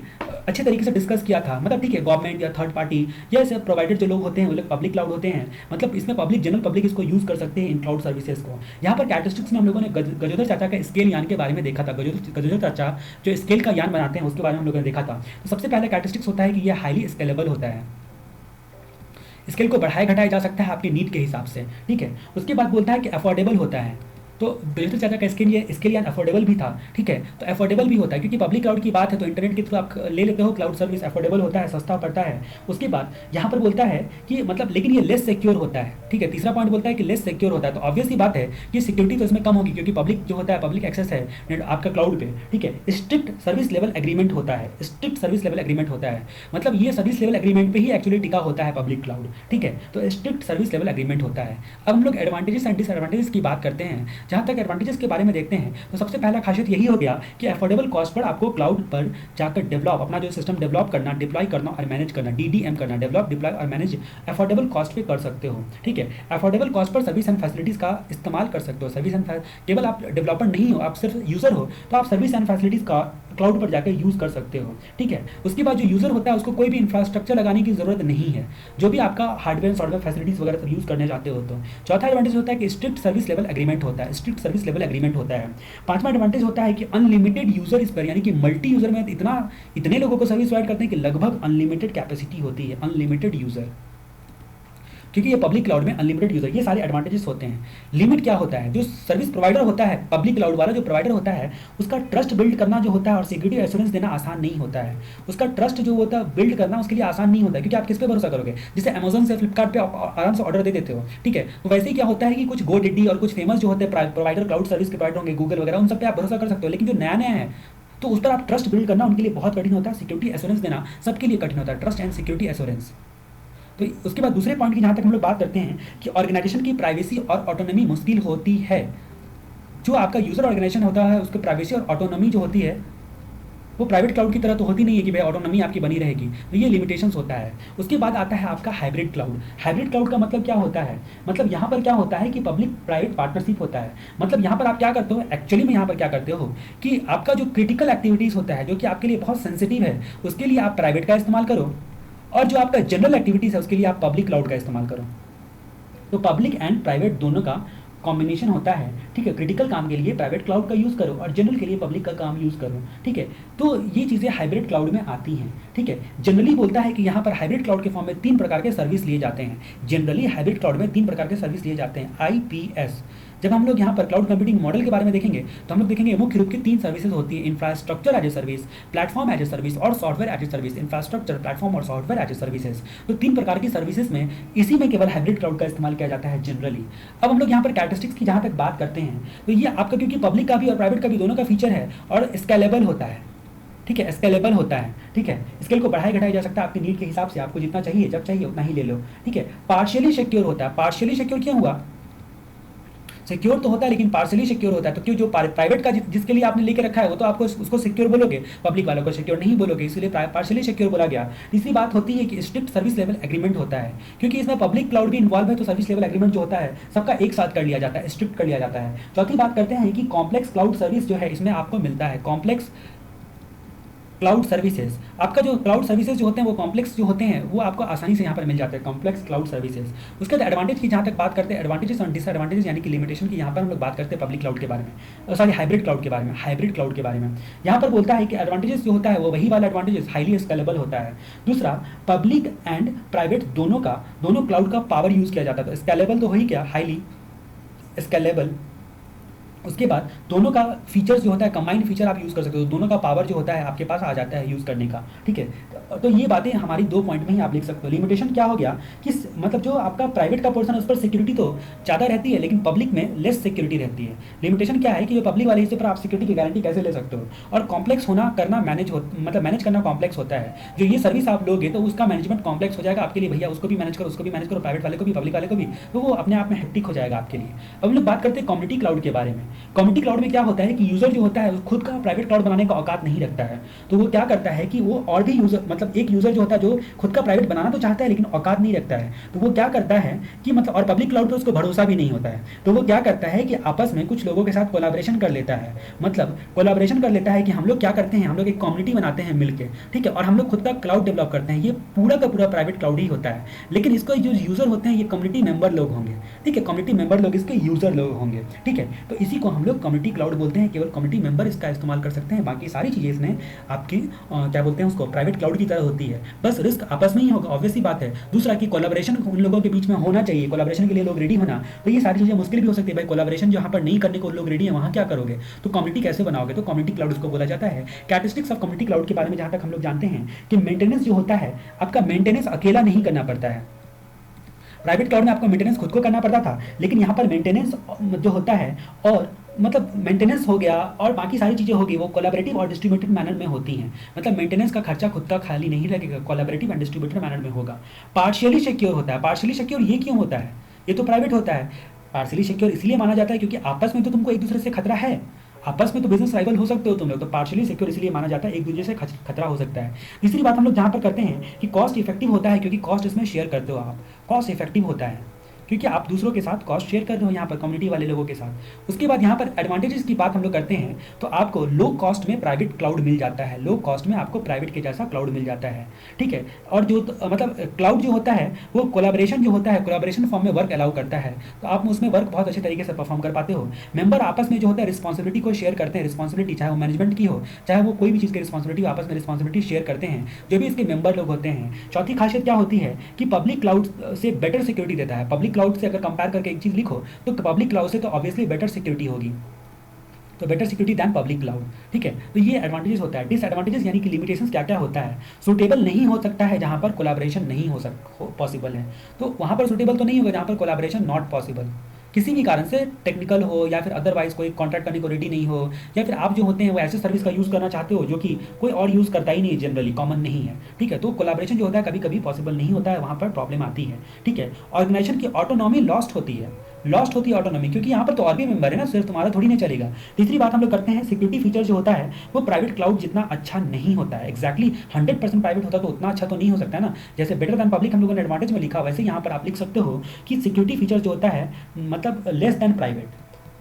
अच्छे तरीके से डिस्कस किया था, मतलब ठीक है, गवर्नमेंट या थर्ड पार्टी या ऐसे प्रोवाइडर जो लोग होते हैं वो लोग पब्लिक क्लाउड होते हैं, मतलब इसमें पब्लिक जनरल पब्लिक इसको यूज कर सकते हैं इन क्लाउड सर्विसेज को। यहाँ पर कैरेक्टरिस्टिक्स में हम लोगों ने गजोदर चाचा का स्केल यान के बारे में देखा था। गजोदर चाचा जो स्केल का यान बनाते हैं उसके बारे में हम लोगों ने देखा था। तो सबसे पहला कैरेक्टरिस्टिक्स होता है कि यह हाईली स्केलेबल होता है, स्केल को बढ़ाया घटाया जा सकता है आपकी नीड के हिसाब से। ठीक है, उसके बाद बोलता है कि अफोर्डेबल होता है, तो डिजिटल चाचा का स्केल यान अफोर्डेबल भी था। ठीक है, तो अफोर्डेबल भी होता है क्योंकि पब्लिक क्लाउड की बात है तो इंटरनेट के थ्रू आप ले लेते हो, क्लाउड सर्विस अफोर्डेबल होता है, सस्ता पड़ता है। उसके बाद यहाँ पर बोलता है कि मतलब लेकिन ये लेस सिक्योर होता है। ठीक है, तीसरा पॉइंट बोलता है कि लेस सिक्योर होता है, तो ऑब्वियस ही बात है कि सिक्योरिटी तो इसमें कम होगी क्योंकि पब्लिक जो होता है पब्लिक एक्सेस है आपका क्लाउड पे। ठीक है, स्ट्रिक्ट सर्विस लेवल एग्रीमेंट होता है, स्ट्रिक्ट सर्विस लेवल एग्रीमेंट होता है, मतलब ये सर्विस लेवल एग्रीमेंट पे ही एक्चुअली टिका होता है पब्लिक क्लाउड। ठीक है, तो स्ट्रिक्ट सर्विस लेवल एग्रीमेंट होता है। अब हम लोग एडवांटेजेस एंड डिसएडवांटेजेस की बात करते हैं। जहाँ तक एडवांटेजेस के बारे में देखते हैं तो सबसे पहला खासियत यही हो गया कि अफोर्डेबल कॉस्ट पर आपको क्लाउड पर जाकर डेवलप अपना जो सिस्टम डेवलप करना, डिप्लॉय करना और मैनेज करना, डीडीएम करना, डेवलप डिप्लॉय और मैनेज अफोर्डेबल कॉस्ट पे कर सकते हो। ठीक है, affordable cost per service and facilities का इस्तेमाल कर सकते हो। सर्विस एंड केवल आप डेवलपर नहीं हो, आप सिर्फ यूजर हो, तो आप सर्विस एंड फैसिलिटीज का क्लाउड पर जाकर यूज कर सकते हो। ठीक है, उसके बाद जो यूजर होता है उसको कोई भी इंफ्रास्ट्रक्चर लगाने की जरूरत नहीं है, जो भी आपका हार्डवेयर सॉफ्टवेयर फैसिलिटीज वगैरह सब यूज करने चाहते हो। तो चौथा एडवांटेज होता है कि स्ट्रिक्ट सर्विस लेवल एग्रीमेंट होता है, स्ट्रिक्ट सर्विस लेवल एग्रीमेंट होता है। पांचवा एडवांटेज होता है कि अनलिमिटेड यूजर इस पर, यानी कि मल्टी यूजर में इतने लोगों को सर्विस प्रोवाइड करते हैं कि लगभग अनलिमिटेड कैपेसिटी होती है, अनलिमिटेड यूजर, क्योंकि ये पब्लिक क्लाउड में अनलिमिटेड यूजर, ये सारे एडवांटेजेस होते हैं। लिमिट क्या होता है? जो सर्विस प्रोवाइडर होता है, पब्लिक क्लाउड वाला जो प्रोवाइडर होता है, उसका ट्रस्ट बिल्ड करना जो होता है और सिक्योरिटी एश्योरेंस देना आसान नहीं होता है। उसका ट्रस्ट जो होता है बिल्ड करना उसके लिए आसान नहीं होता है, क्योंकि आप किस पे भरोसा करोगे? जैसे अमेजन से फ्लिपकार्ट पे आराम से ऑर्डर दे देते हो। ठीक है, तो वैसे ही क्या होता है कि कुछ गोडैडी और कुछ फेमस जो होते हैं प्रोवाइडर, क्लाउड सर्विस के प्रोवाइडर होंगे, गूगल वगैरह, उन सब पे आप भरोसा कर सकते हो, लेकिन जो नया नया है तो उस पर आप ट्रस्ट बिल्ड करना उनके लिए बहुत कठिन होता है। सिक्योरिटी एश्योरेंस देना सबके लिए कठिन होता है, ट्रस्ट एंड सिक्योरिटी एश्योरेंस। तो उसके बाद दूसरे पॉइंट की जहाँ तक हम लोग बात करते हैं कि ऑर्गेनाइजेशन की प्राइवेसी और ऑटोनॉमी मुश्किल होती है। जो आपका यूजर ऑर्गेनाइजेशन होता है उसकी प्राइवेसी और ऑटोनॉमी जो होती है वो प्राइवेट क्लाउड की तरह तो होती नहीं है कि भाई ऑटोनॉमी आपकी बनी रहेगी, तो ये लिमिटेशंस होता है। उसके बाद आता है आपका हाइब्रिड क्लाउड। हाइब्रिड क्लाउड का मतलब क्या होता है? मतलब यहाँ पर क्या होता है कि पब्लिक प्राइवेट पार्टनरशिप होता है। मतलब यहाँ पर आप क्या करते हो, एक्चुअली में यहाँ पर क्या करते हो कि आपका जो क्रिटिकल एक्टिविटीज़ होता है जो कि आपके लिए बहुत सेंसिटिव है, उसके लिए आप प्राइवेट का इस्तेमाल करो, और जो आपका जनरल एक्टिविटीज़ है उसके लिए आप पब्लिक क्लाउड का इस्तेमाल करो। तो पब्लिक एंड प्राइवेट दोनों का कॉम्बिनेशन होता है। ठीक है, क्रिटिकल काम के लिए प्राइवेट क्लाउड का यूज़ करो और जनरल के लिए पब्लिक का काम यूज़ करो। ठीक है, तो ये चीज़ें हाइब्रिड क्लाउड में आती हैं। ठीक है, जनरली बोलता है कि यहाँ पर हाइब्रिड क्लाउड के फॉर्म में 3 प्रकार के सर्विस लिए जाते हैं। जनरली हाइब्रिड क्लाउड में 3 प्रकार के सर्विस लिए जाते हैं, IPS। जब हम लोग यहाँ पर क्लाउड कंप्यूटिंग मॉडल के बारे में देखेंगे तो हम लोग देखेंगे मुख्य रूप की 3 सर्विसेज होती है, infrastructure as a service, platform as a service और software as a service. Infrastructure, platform और सॉफ्टवेयर एज ए सर्विसेज, तो 3 प्रकार की सर्विसेज में इसी में केवल हाइब्रिड क्लाउड का इस्तेमाल किया जाता है जनरली। अब हम लोग यहाँ पर कैरेक्टरिस्टिक्स की जहाँ तक बात करते हैं तो ये आपका क्योंकि पब्लिक का भी और प्राइवेट का भी दोनों का फीचर है और स्केलेबल होता है। ठीक है, स्केलेबल होता है। ठीक है, स्केल को बढ़ाया घटाया जा सकता है आपकी नीड के हिसाब से, आपको जितना चाहिए जब चाहिए उतना ही ले लो। ठीक है, पार्शियली सिक्योर होता है। पार्शियली सिक्योर क्यों हुआ? सिक्योर तो होता है लेकिन पार्शली सिक्योर होता है। तो क्यों जो प्राइवेट का जिसके लिए आपने लेके रखा है वो तो आपको उसको सिक्योर बोलोगे, पब्लिक वालों को सिक्योर नहीं बोलोगे, इसलिए पार्शली सिक्योर बोला गया। तीसरी बात होती है कि स्ट्रिक्ट सर्विस लेवल एग्रीमेंट होता है, क्योंकि इसमें पब्लिक क्लाउड भी इन्वॉल्व है तो सर्विस लेवल एग्रीमेंट जो होता है सबका एक साथ कर लिया जाता है, स्ट्रिक्ट कर लिया जाता है। चौथी बात करते हैं कि कॉम्प्लेक्स क्लाउड सर्विस जो है इसमें आपको मिलता है कॉम्प्लेक्स क्लाउड सर्विसेज। आपका जो क्लाउड सर्विसेज जो होते हैं वो कॉम्प्लेक्स जो होते हैं वो आपको आसानी से यहाँ पर मिल जाते हैं, कॉम्प्लेक्स क्लाउड सर्विसेज। उसके बाद एडवांटेज की जहाँ तक बात करते हैं, एडवांटेजेस और डिसएडवांटेजेस यानी कि लिमिटेशन की यहाँ पर हम लोग बात करते हैं पब्लिक क्लाउड के बारे में, सॉरी हाइब्रिड क्लाउड के बारे में, हाइब्रिड क्लाउड के बारे में। यहाँ पर बोलता है कि एडवांटेजेस जो होता है वो वही वाला एडवांटेजेस हाईली स्केलेबल होता है। दूसरा, पब्लिक एंड प्राइवेट दोनों क्लाउड का पावर यूज़ किया जाता है। तो स्केलेबल तो हो ही क्या, हाईली स्केलेबल। उसके बाद दोनों का फीचर्स जो होता है कंबाइंड फीचर आप यूज़ कर सकते हो, दोनों का पावर जो होता है आपके पास आ जाता है यूज़ करने का, ठीक है। तो ये बातें हमारी 2 पॉइंट में ही आप लिख सकते हो। लिमिटेशन क्या हो गया कि मतलब जो आपका प्राइवेट का पोर्शन है उस पर सिक्योरिटी तो ज़्यादा रहती है लेकिन पब्लिक में लेस सिक्योरिटी रहती है। लिमिटेशन क्या है कि जो पब्लिक वाले हिस्से पर आप सिक्योरिटी की गारंटी कैसे ले सकते हो, और कॉम्प्लेक्स होना करना मैनेज करना कॉम्प्लेक्स होता है। जो ये सर्विस आप लोगे तो उसका मैनेजमेंट कॉम्प्लेक्स हो जाएगा आपके लिए, भैया उसको भी मैनेज करो, उसको भी मैनेज करो, प्राइवेट वाले को भी, पब्लिक वाले को भी, तो वो अपने आप में हेक्टिक हो जाएगा आपके लिए। अब हम लोग बात करते हैं कम्युनिटी क्लाउड के बारे में। कम्युनिटी क्लाउड में क्या होता है कि यूजर जो होता है खुद का प्राइवेट क्लाउड बनाने का औकात नहीं रखता है, तो वो क्या करता है कि वो और भी यूजर, मतलब एक यूजर जो होता है जो खुद का प्राइवेट बनाना तो चाहता है लेकिन औकात नहीं रखता है, तो वो क्या करता है कि मतलब, और पब्लिक क्लाउड पे उसको भरोसा भी नहीं होता है, तो वो क्या करता है कि आपस में कुछ लोगों के साथ कोलैबोरेशन कर लेता है। मतलब कोलैबोरेशन कर लेता है कि हम लोग क्या करते हैं, हम लोग एक कम्युनिटी बनाते हैं मिलकर, ठीक है, और हम लोग खुद का क्लाउड डेवलप करते हैं। ये पूरा का पूरा प्राइवेट क्लाउड ही होता है, लेकिन इसको जो यूजर होते हैं ये कम्युनिटी मेंबर लोग होंगे, ठीक है, कम्युनिटी मेंबर लोग इसके यूजर लोग होंगे, ठीक है। तो इसी को हम लोग कम्युनिटी क्लाउड बोलते हैं। केवल कम्युनिटी मेंबर इसका इस्तेमाल कर सकते हैं, बाकी सारी चीज़ें इसने आपकी क्या बोलते हैं उसको प्राइवेट क्लाउड की तरह होती है, बस रिस्क आपस में ही होगा, ऑब्वियस सी बात है। दूसरा कि कोलैबोरेशन उन लोगों के बीच में होना चाहिए, कोलैबोरेशन के लिए लोग रेडी होना, तो ये सारी चीज़ें मुश्किल भी हो सकती है। भाई कोलैबोरेशन जहाँ पर नहीं करने को लोग रेडी है वहाँ क्या करोगे, तो कम्युनिटी कैसे बनाओगे, तो कम्युनिटी क्लाउड इसको बोला जाता है। कैरेक्टरिस्टिक्स ऑफ कम्युनिटी क्लाउड के बारे में जहाँ तक हम लोग जानते हैं कि मेंटेनेंस जो होता है आपका मेंटेनेंस अकेला नहीं करना पड़ता है। प्राइवेट क्लाउड में आपको मेंटेनेंस खुद को करना पड़ता था, लेकिन यहाँ पर मेंटेनेंस जो होता है और मतलब मेंटेनेंस हो गया और बाकी सारी चीज़ें होगी वो कोलैबोरेटिव और डिस्ट्रीब्यूटेड मैनर में होती हैं। मतलब मेंटेनेंस का खर्चा खुद का खाली नहीं लगेगा, कोलैबोरेटिव एंड डिस्ट्रीब्यूटेड मैनर में होगा। पार्शियली सिक्योर होता है। पार्शियली सिक्योर ये क्यों होता है, ये तो प्राइवेट होता है। पार्शियली सिक्योर इसलिए माना जाता है क्योंकि आपस में तो तुमको एक दूसरे से खतरा है, आपस में तो बिजनेस राइवल हो सकते हो तुम लोग, तो पार्शियली सिक्योर इसलिए माना जाता है, एक दूसरे से खतरा हो सकता है। तीसरी बात हम लोग जहाँ पर करते हैं कि कॉस्ट इफेक्टिव होता है, क्योंकि कॉस्ट इसमें शेयर करते हो आप, कॉस्ट इफेक्टिव होता है क्योंकि आप दूसरों के साथ कॉस्ट शेयर कर रहे हो यहाँ पर कम्युनिटी वाले लोगों के साथ। उसके बाद यहाँ पर एडवांटेजेस की बात हम लोग करते हैं तो आपको लो कॉस्ट में प्राइवेट क्लाउड मिल जाता है, लो कॉस्ट में आपको प्राइवेट के जैसा क्लाउड मिल जाता है, ठीक है। और जो मतलब क्लाउड जो होता है वो कोलैबोरेशन जो होता है, कोलैबोरेशन फॉर्म में वर्क अलाउ करता है, तो आप उसमें वर्क बहुत अच्छे तरीके से परफॉर्म कर पाते हो। मेंबर आपस में जो होता है रिस्पॉन्सिबिलिटी को शेयर करते हैं, रिस्पॉन्सिबिलिटी चाहे वो मैनेजमेंट की हो चाहे वो कोई भी चीज़ की रिस्पॉन्सिबिलिटी, आपस में रिस्पॉन्सिबिलिटी शेयर करते हैं जो भी इसके मेंबर लोग होते हैं। चौथी खासियत क्या होती है कि पब्लिक क्लाउड से बेटर सिक्योरिटी देता है। पब्लिक क्लाउड से अगर कंपेयर करके एक चीज़ लिखो तो पब्लिक क्लाउड से तो ऑब्वियसली बेटर सिक्योरिटी होगी, तो better security than public cloud, ठीक है। तो ये एडवांटेजेस होता है। डिसएडवांटेजेस यानी कि लिमिटेशंस क्या क्या होता है, सूटेबल नहीं हो सकता है जहाँ पर कोलैबोरेशन नहीं हो पॉसिबल है, तो वहाँ पर सूटेबल तो नहीं होगा जहाँ पर कोलैबोरेशन नॉट पॉसिबल, किसी भी कारण से टेक्निकल हो या फिर अदरवाइज कोई कॉन्ट्रैक्ट करने को रेडी नहीं हो, या फिर आप जो होते हैं वो ऐसे सर्विस का यूज़ करना चाहते हो जो कि कोई और यूज़ करता ही नहीं है, जनरली कॉमन नहीं है, ठीक है। तो कोलैबोरेशन जो होता है कभी कभी पॉसिबल नहीं होता है, वहाँ पर प्रॉब्लम आती है, ठीक है। ऑर्गेनाइजेशन की ऑटोनॉमी लॉस्ट होती है ऑटोनॉमी, क्योंकि यहाँ पर तो और भी मेंबर है ना, सिर्फ तुम्हारा थोड़ी नहीं चलेगा। तीसरी बात हम लोग करते हैं सिक्योरिटी फीचर जो होता है वो प्राइवेट क्लाउड जितना अच्छा नहीं होता है। एक्जैक्टली 100% प्राइवेट होता तो उतना अच्छा तो नहीं हो सकता है ना, जैसे बेटर दैन पब्लिक हम लोगों ने एडवांटेज में लिखा, वैसे यहाँ पर आप लिख सकते हो कि सिक्योरिटी फीचर जो होता है मतलब लेस दैन प्राइवेट,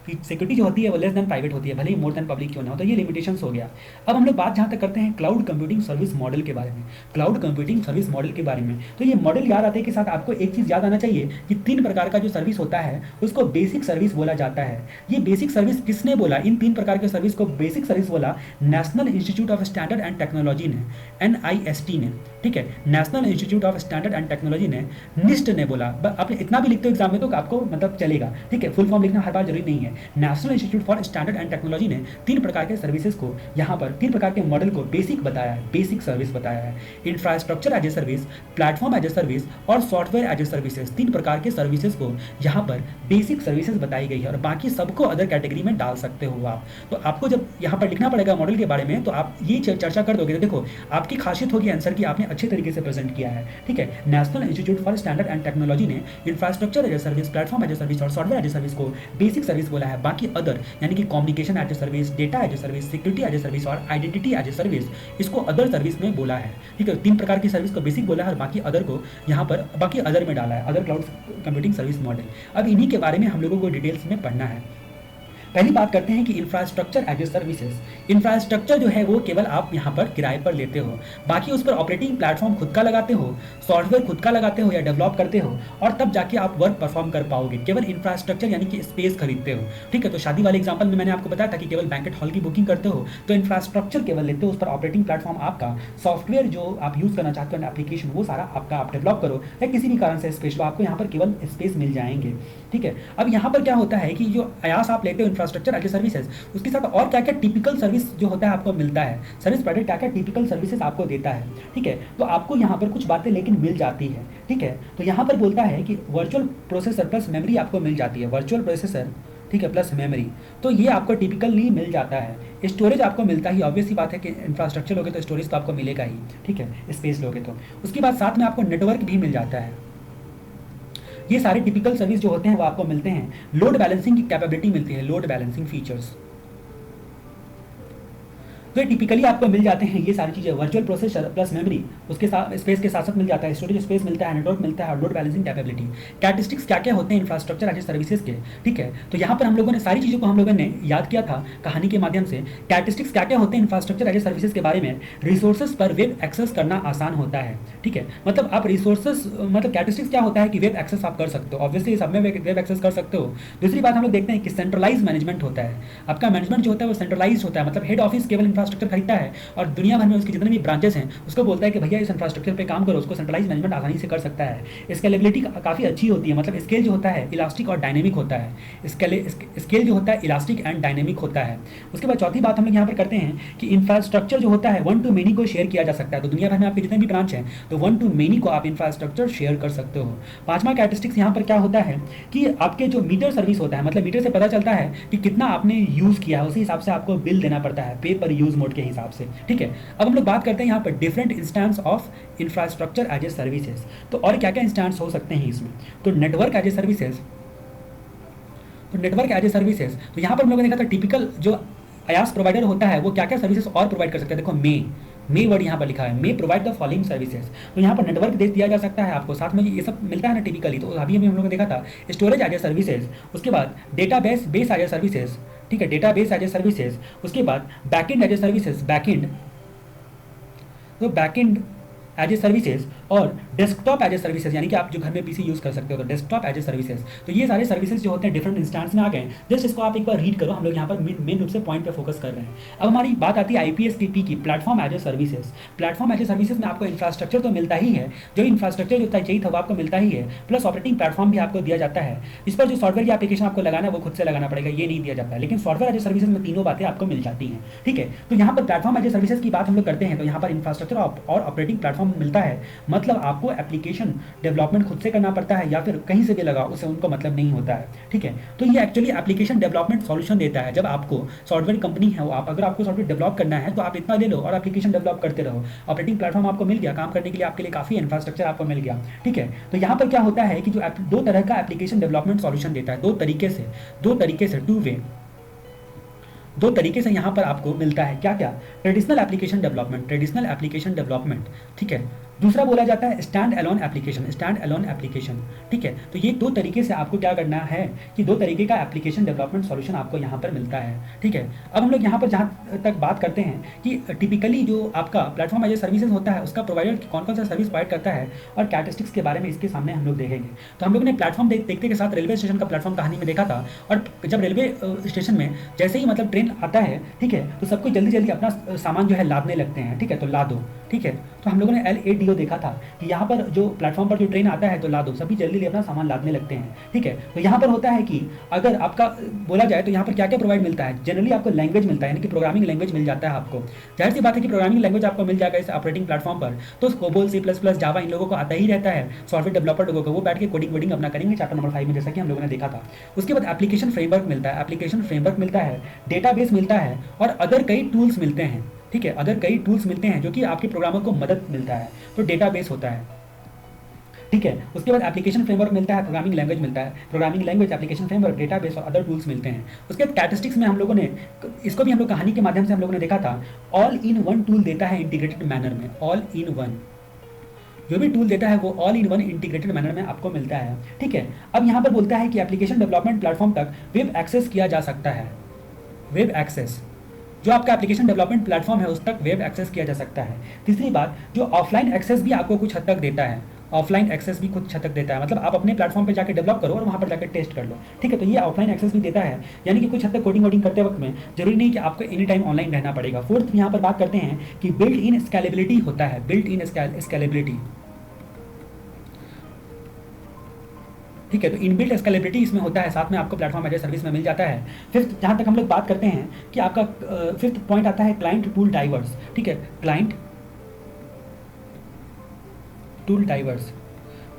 सिक्योरिटी जो होती है वो लेस दैन प्राइवेट होती है, भले ही मोर दैन पब्लिक क्यों ना हो, तो ये लिमिटेशंस हो गया। अब हम लोग बात जहाँ तक करते हैं क्लाउड कंप्यूटिंग सर्विस मॉडल के बारे में, क्लाउड कंप्यूटिंग सर्विस मॉडल के बारे में, तो ये मॉडल याद आते के साथ आपको एक चीज़ याद आना चाहिए कि 3 प्रकार का जो सर्विस होता है उसको बेसिक सर्विस बोला जाता है। ये बेसिक सर्विस किसने बोला, इन 3 प्रकार के सर्विस को बेसिक सर्विस बोला national institute of standard and Technology ने, NIST ने, ठीक है, National institute of standard and Technology ने, निस्ट ने बोला। आप इतना भी लिखते हो एग्जाम में तो आपको मतलब चलेगा, ठीक है, फुल फॉर्म लिखना हर बार जरूरी नहीं है। National Institute for Standard and Technology ने 3 प्रकार के सर्विसेज को यहाँ पर 3 प्रकार के मॉडल को बेसिक बताया है, बेसिक सर्विस बताया है। Infrastructure as a service, platform as a service और सॉफ्टवेयर एज ए सर्विसेज, 3 प्रकार के सर्विसेज को यहाँ पर बेसिक सर्विसेज बताई गई है और बाकी सबको अदर कैटेगरी में डाल सकते हो आप। तो आपको जब यहाँ पर लिखना पड़ेगा मॉडल के बारे में तो आप ये चर्चा कर दोगे तो देखो आपकी खासियत होगी आंसर की आपने अच्छे तरीके से प्रेजेंट किया है, ठीक है। National Institute for Standard and Technology ने infrastructure as a service, platform as a service और सॉफ्टवेयर एज ए सर्विस को बेसिक सर्विस बोला है। बाकी अदर यानी कि communication as a service, data as a service, security as a service और आइडेंटिटी एज ए सर्विस, इसको अदर सर्विस में बोला है, ठीक है। 3 प्रकार की सर्विस को बेसिक बोला है और बाकी अदर को यहाँ पर बाकी अदर में डाला है, other cloud computing service model. अब इन्हीं के बारे में हम लोगों को डिटेल्स में पढ़ना है। पहली बात करते हैं कि infrastructure as a services. Infrastructure जो है वो केवल आप यहाँ पर किराए पर लेते हो, बाकी उस पर ऑपरेटिंग प्लेटफॉर्म खुद का लगाते हो, सॉफ्टवेयर खुद का लगाते हो या डेवलप करते हो और तब जाके आप वर्क परफॉर्म कर पाओगे। केवल इंफ्रास्ट्रक्चर यानी कि स्पेस खरीदते हो, ठीक है। तो शादी वाले एग्जाम्पल में मैंने आपको बताया था कि केवल बैंकेट हॉल की बुकिंग करते हो तो इंफ्रास्ट्रक्चर केवल लेते हो, उस पर ऑपरेटिंग प्लेटफॉर्म आपका, सॉफ्टवेयर जो आप यूज़ करना चाहते हो एप्लीकेशन वो सारा आपका, आप डेवलप करो या किसी भी कारण से स्पेस लो, आपको यहाँ पर केवल स्पेस मिल जाएंगे, ठीक है। अब यहाँ पर क्या होता है कि जो आयास आप लेते हो इंफ्रास्ट्रक्चर एज ए सर्विस, उसके साथ और क्या क्या टिपिकल सर्विस जो होता है आपको मिलता है, सर्विस प्रोवाइडर क्या क्या टिपिकल सर्विसेज आपको देता है, ठीक है। तो आपको यहाँ पर कुछ बातें लेकिन मिल जाती है, ठीक है। तो यहाँ पर बोलता है कि वर्चुअल प्रोसेसर प्लस मेमोरी आपको मिल जाती है, वर्चुअल प्रोसेसर, ठीक है, प्लस मेमोरी, तो ये आपको टिपिकली मिल जाता है। स्टोरेज आपको मिलता ही, ऑब्वियस सी बात है कि इंफ्रास्ट्रक्चर लोगे तो स्टोरेज तो आपको मिलेगा ही, ठीक है, स्पेस लोगे तो। उसके बाद साथ में आपको नेटवर्क भी मिल जाता है। ये सारे टिपिकल सर्विस जो होते हैं वो आपको मिलते हैं। लोड बैलेंसिंग की कैपेबिलिटी मिलती है, लोड बैलेंसिंग फीचर्स, तो टिपिकली आपको मिल जाते हैं ये सारी चीज़ें। वर्चुअल प्रोसेसर प्लस मेमोरी, उसके साथ स्पेस के साथ साथ मिल जाता है, स्टोरेज स्पेस मिलता है, नेटवर्क मिलता है और लोड बैलेंसिंग कैपेबिलिटी। कैरेक्टरिस्टिक्स क्या क्या होते हैं इंफ्रास्ट्रक्चर एज ए सर्विसेज के, ठीक है। तो यहाँ पर हम लोगों ने सारी चीज़ों को हम लोगों ने याद किया था कहानी के माध्यम से। कैरेक्टरिस्टिक्स क्या क्या होते हैं इंफ्रास्ट्रक्चर एज ए सर्विसेज के बारे में, रिसोर्सेज पर वेब एक्सेस करना आसान होता है, ठीक है। मतलब आप रिसोर्सेज, मतलब कैरेक्टरिस्टिक्स क्या होता है कि वेब एक्सेस आप कर सकते हो, ऑब्वियसली सब में वेब एक्सेस कर सकते हो। दूसरी बात हम लोग देखते हैं कि सेंट्रलाइज मैनेजमेंट होता है, आपका मैनेजमेंट जो होता है वो सेंट्रलाइज होता है, मतलब हेड ऑफिस केवल इंफ्रास्ट्रक्चर खरीदता है और दुनिया भर में उसके जितने भी ब्रांचेस हैं उसको बोलता है कि भैया इस इंफ्रास्ट्रक्चर पे काम करो, उसको सेंट्रलाइज मैनेजमेंट आसानी से कर सकता है। स्केलेबिलिटी काफ़ी अच्छी होती है, मतलब स्केल जो होता है इलास्टिक और डायनेमिक होता है, स्केल जो होता है इलास्टिक एंड डायनेमिक होता है। उसके बाद चौथी बात हम लोग यहाँ पर करते हैं कि इंफ्रास्ट्रक्चर जो होता है 1 to many को शेयर किया जा सकता है। तो दुनिया भर में आपके जितने भी ब्रांच हैं तो 1 to many को आप इंफ्रास्ट्रक्चर शेयर कर सकते हो। पांचवा कैरेक्टरिस्टिक्स यहाँ पर क्या होता है कि आपके जो मीटर सर्विस होता है, मतलब मीटर से पता चलता है कि कितना आपने यूज़ किया है, उसी हिसाब से आपको बिल देना पड़ता है, पे पर यूज़ मोड के हिसाब से, ठीक है। अब हम लोग बात करते हैं यहाँ पर different instance of infrastructure as a services. तो और क्या क्या इंस्टेंस हो सकते हैं इसमें, तो नेटवर्क एज ए सर्विसेज, तो नेटवर्क एज ए सर्विसेज, तो यहाँ पर हम लोगों ने देखा था टिपिकल जो आयास प्रोवाइडर होता है वो क्या क्या सर्विसेज और प्रोवाइड कर सकते हैं। देखो मे वर्ड यहाँ पर लिखा है, may provide the following services. तो यहाँ पर नेटवर्क दिया जा सकता है आपको, साथ में ये सब मिलता है ना टिपिकली। तो अभी हम लोगों ने देखा था स्टोरेज एज ए सर्विसेज, उसके बाद database as a services, ठीक है, database as a services. उसके बाद backend as a services, backend, तो बैकएंड एज ए सर्विसेज और डेस्कटॉप एज ए सर्विसेज, यानी कि आप जो घर में पीसी यूज़ कर सकते हो तो डेस्कटॉप एज ए सर्विसेज। तो ये सारे सर्विसेज जो होते हैं डिफरेंट इंस्टेंस में आ गए। जस्ट इसको आप एक बार रीड करो, हम लोग यहाँ पर मेन रूप से पॉइंट पे फोकस कर रहे हैं। अब हमारी बात आती है IPSTP की, platform as a services. Platform as a services में आपको इंफ्रास्ट्रक्चर तो मिलता ही है, जो इंफ्रास्ट्रक्चर जो चाहिए था वो आपको मिलता ही है, प्लस ऑपरेटिंग प्लेटफॉर्म भी आपको दिया जाता है। इस पर जो सॉफ्टवेयर की एप्लीकेशन आपको लगाना है वो खुद से लगाना पड़ेगा, ये नहीं दिया जाता है। लेकिन सॉफ्टवेयर एज ए सर्विसेज में तीनों बातें आपको मिल जाती हैं, ठीक है। तो यहाँ पर प्लेटफॉर्म एज ए सर्विसेज की बात हम लोग करते हैं तो यहाँ पर इंफ्रास्ट्रक्चर और ऑपरेटिंग प्लेटफॉर्म मिलता है, मतलब आपको एप्लीकेशन डेवलपमेंट खुद से करना पड़ता है या फिर कहीं से भी लगा उससे उनको मतलब नहीं होता है, ठीक है। तो ये एक्चुअली एप्लीकेशन डेवलपमेंट सॉल्यूशन देता है। जब आपको सॉफ्टवेयर कंपनी है, आप अगर आपको सॉफ्टवेयर डेवलप करना है तो आप इतना ले लो और एप्लीकेशन डेवलप करते रहो। ऑपरेटिंग प्लेटफॉर्म आपको मिल गया, काम करने के लिए आपके लिए काफ़ी इंफ्रास्ट्रक्चर आपको मिल गया, ठीक है। तो यहाँ पर क्या होता है कि जो दो तरह का एप्लीकेशन डेवलपमेंट सॉल्यूशन देता है, दो तरीके से दो तरीके से यहाँ पर आपको मिलता है। क्या क्या, ट्रेडिशनल एप्लीकेशन डेवलपमेंट, ठीक है। दूसरा बोला जाता है स्टैंड अलोन एप्लीकेशन, ठीक है। तो ये दो तरीके से आपको क्या करना है कि दो तरीके का एप्लीकेशन डेवलपमेंट सॉल्यूशन आपको यहाँ पर मिलता है, ठीक है। अब हम लोग यहाँ पर जहाँ तक बात करते हैं कि टिपिकली जो आपका प्लेटफॉर्म एज ए सर्विसेज होता है उसका प्रोवाइडर कौन कौन सा सर्विस प्रोवाइड करता है और कैरेक्टरिस्टिक्स के बारे में इसके सामने हम लोग देखेंगे। तो हम लोग ने प्लेटफॉर्म देखते के साथ रेलवे स्टेशन का प्लेटफॉर्म कहानी में देखा था, और जब रेलवे स्टेशन में जैसे ही मतलब ट्रेन आता है, ठीक है, तो सबको जल्दी अपना सामान जो है लादने लगते हैं, ठीक है, तो ला दो, ठीक है। तो हम लोगों ने LADO वीडियो देखा था कि यहाँ पर जो प्लेटफॉर्म पर जो ट्रेन आता है तो ला दो, सभी जल्दी अपना सामान लादने लगते हैं। ठीक है, तो यहाँ पर होता है कि अगर आपका बोला जाए तो यहाँ पर क्या क्या प्रोवाइड मिलता है, जनरली आपको लैंग्वेज मिलता है, यानी कि प्रोग्रामिंग लैंग्वेज मिल जाता है आपको। जाहिर सी बात है कि प्रोग्रामिंग लैंग्वेज आपको मिल जाएगा इस ऑपरेटिंग प्लेटफॉर्म पर, तो कोबोल, सी प्लस प्लस, जावा इन लोगों को आता ही रहता है। सॉफ्टवेयर डेवलपर लोगों को वो बैठ के कोडिंग वोडिंग अपना करेंगे चैप्टर नंबर 5 में, जैसा कि हम लोगों ने देखा था। उसके बाद एप्लीकेशन फ्रेमवर्क मिलता है, एप्लीकेशन फ्रेमवर्क मिलता है, डेटाबेस मिलता है और अदर कई टूल्स मिलते हैं। ठीक है, अदर कई टूल्स मिलते हैं जो कि आपके प्रोग्रामर को मदद मिलता है, तो डेटाबेस होता है। ठीक है, उसके बाद एप्लीकेशन फ्रेमवर्क मिलता है, प्रोग्रामिंग लैंग्वेज मिलता है, programming language, application framework, database और अदर टूल्स मिलते हैं। उसके बाद कैरेक्टरिस्टिक्स में हम लोगों ने इसको भी हम लोग कहानी के माध्यम से हम लोगों ने देखा था, ऑल इन वन टूल देता है इंटीग्रेटेड मैनर में। ऑल इन वन जो भी टूल देता है वो all in one integrated manner में आपको मिलता है। ठीक है, अब यहाँ पर बोलता है कि एप्लीकेशन डेवलपमेंट प्लेटफॉर्म तक वेब एक्सेस किया जा सकता है। वेब एक्सेस, जो आपका एप्लीकेशन डेवलपमेंट प्लेटफॉर्म है उस तक वेब एक्सेस किया जा सकता है। तीसरी बात, जो ऑफलाइन एक्सेस भी आपको कुछ हद तक देता है, ऑफलाइन एक्सेस भी कुछ हद तक देता है, मतलब आप अपने प्लेटफॉर्म पे जाकर डेवलप करो और वहाँ पर जाकर टेस्ट कर लो। ठीक है, तो ये ऑफलाइन एक्सेस भी देता है, यानी कि कुछ हद तक कोडिंग वोडिंग करते वक्त में जरूरी नहीं कि आपको एनी टाइम ऑनलाइन रहना पड़ेगा। फोर्थ यहाँ पर बात करते हैं कि बिल्ट इन स्केलेबिलिटी होता है, बिल्ट इन स्केलेबिलिटी। ठीक है, तो इनबिल्ट स्केलेबिलिटी इसमें होता है, साथ में आपको प्लेटफॉर्म एज ए सर्विस में मिल जाता है। फिफ्थ जहाँ तक हम लोग बात करते हैं कि आपका फिफ्थ पॉइंट आता है क्लाइंट टूल डाइवर्स। ठीक है, क्लाइंट टूल डाइवर्स,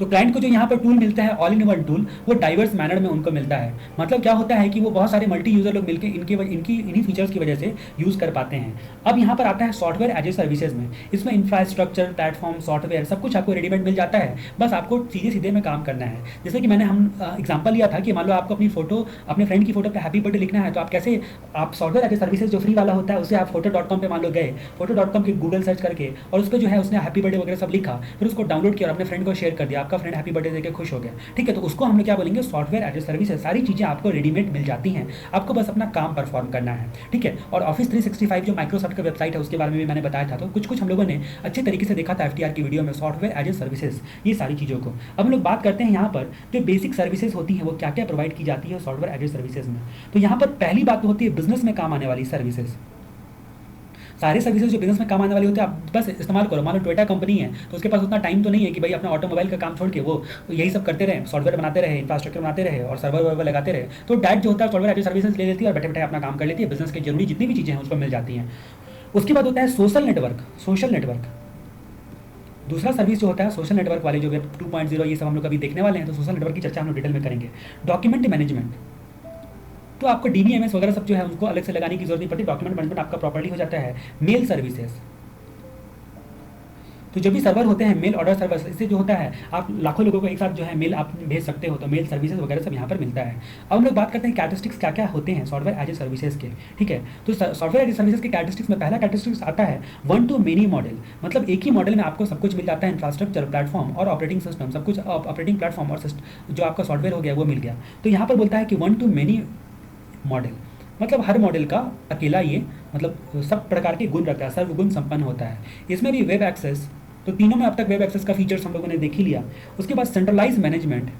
तो क्लाइंट को जो यहाँ पर टूल मिलता है ऑल इन वन टूल, वो डाइवर्स मैनर में उनको मिलता है। मतलब क्या होता है कि वो बहुत सारे मल्टी यूजर लोग मिलकर इन्हीं फीचर्स की वजह से यूज़ कर पाते हैं। अब यहाँ पर आता है सॉफ्टवेयर एज ए सर्विसेज में, इसमें इंफ्रास्ट्रक्चर, प्लेटफॉर्म, सॉफ्टवेयर सब कुछ आपको रेडीमेड मिल जाता है, बस आपको सीधे सीधे में काम करना है। जैसे कि मैंने एग्जाम्पल लिया था कि मान लो आपको अपनी फोटो, अपने फ्रेंड की फोटो पर हैप्पी बर्थडे लिखना है, तो आप कैसे, आप सॉफ्टवेयर एज ए सर्विसेज जो फ्री वाला होता है उसे आप फोटो.com पे मान लो गए, फोटो.com के गूगल सर्च करके और उस पर जो है उसने हैप्पी बर्थडे वगैरह सब लिखा, फिर उसको डाउनलोड किया और अपने फ्रेंड को शेयर कर दिया, आपका फ्रेंड हैप्पी बर्थडे देके खुश हो गया। ठीक है, तो उसको हम लोग क्या बोलेंगे, सॉफ्टवेयर एज ए सर्विस है। सारी चीज़ें आपको रेडीमेड मिल जाती हैं, आपको बस अपना काम परफॉर्म करना है। ठीक है, और ऑफिस 365 जो माइक्रोसॉफ्ट का वेबसाइट है उसके बारे में भी मैंने बताया था, तो कुछ हम लोगों ने अच्छे तरीके से देखा था FTR की वीडियो में, सॉफ्टवेयर एज ए सर्विसेज, ये सारी चीज़ों को। अब हम लोग बात करते हैं यहाँ पर जो बेसिक सर्विसेज होती हैं वो क्या क्या प्रोवाइड की जाती है सॉफ्टवेयर एज ए सर्विसेज में। तो यहाँ पर पहली बात तो होती है बिजनेस में काम आने वाली सर्विसेज। सारे सर्विसेज जो बिजनेस में काम आने वाली होती है आप बस इस्तेमाल करो। मान लो टोयोटा कंपनी है तो उसके पास उतना टाइम तो नहीं है कि भाई अपना ऑटोमोबाइल का काम छोड़ के वो यही सब करते रहे, सॉफ्टवेयर बनाते रहे, इंफ्रास्ट्रक्चर बनाते रहे और सर्वर वर्वर लगाते रहे। तो डायरेक्ट जो होता है सॉफ्टवेयर एज ए सर्विसेज ले लेती है और बैठे बैठे अपना काम कर लेती है, बिजनेस की जरूरी जितनी भी चीज़ें हैं उसको मिल जाती हैं। उसके बाद होता है सोशल नेटवर्क। सोशल नेटवर्क दूसरा सर्विस जो होता है, सोशल नेटवर्क वाले जो वेब 2.0 ये सब हम लोग अभी देखने वाले हैं, तो सोशल नेटवर्क की चर्चा हम लोग डिटेल में करेंगे। डॉक्यूमेंट मैनेजमेंट, तो आपको DBMS वगैरह सब जो है उनको अलग से लगाने की जरूरत नहीं पड़ती, डॉक्यूमेंट मैनेजमेंट आपका प्रॉपर्ली हो जाता है। मेल सर्विसेज, तो जो भी सर्वर होते हैं मेल ऑर्डर सर्वर, इससे जो होता है आप लाखों लोगों को एक साथ जो है मेल आप भेज सकते हो, तो मेल सर्विसेज वगैरह सब यहाँ पर मिलता है। अब हम लोग बात करते हैं कैरेक्टरिस्टिक्स क्या क्या होते हैं सॉफ्टवेयर एज ए सर्विसेज के। ठीक है, तो सॉफ्टवेयर एज ए सर्विसेज के कैरेक्टरिस्टिक्स में पहला कैरेक्टरिस्टिक्स आता है वन टू मेनी मॉडल, मतलब एक ही मॉडल में आपको सब कुछ मिल जाता है, इंफ्रास्ट्रक्चर, प्लेटफॉर्म और ऑपरेटिंग सिस्टम, सब कुछ ऑपरेटिंग प्लेटफॉर्म और जो आपका सॉफ्टवेयर हो गया वो मिल गया। तो यहाँ पर बोलता है कि वन टू मेनी मॉडल, मतलब हर मॉडल का अकेला ये मतलब सब प्रकार के गुण रखता है, सर्वगुण संपन्न होता है। इसमें भी वेब एक्सेस, तो तीनों में अब तक वेब एक्सेस का फीचर्स हम लोगों ने देख ही लिया। उसके बाद centralise management,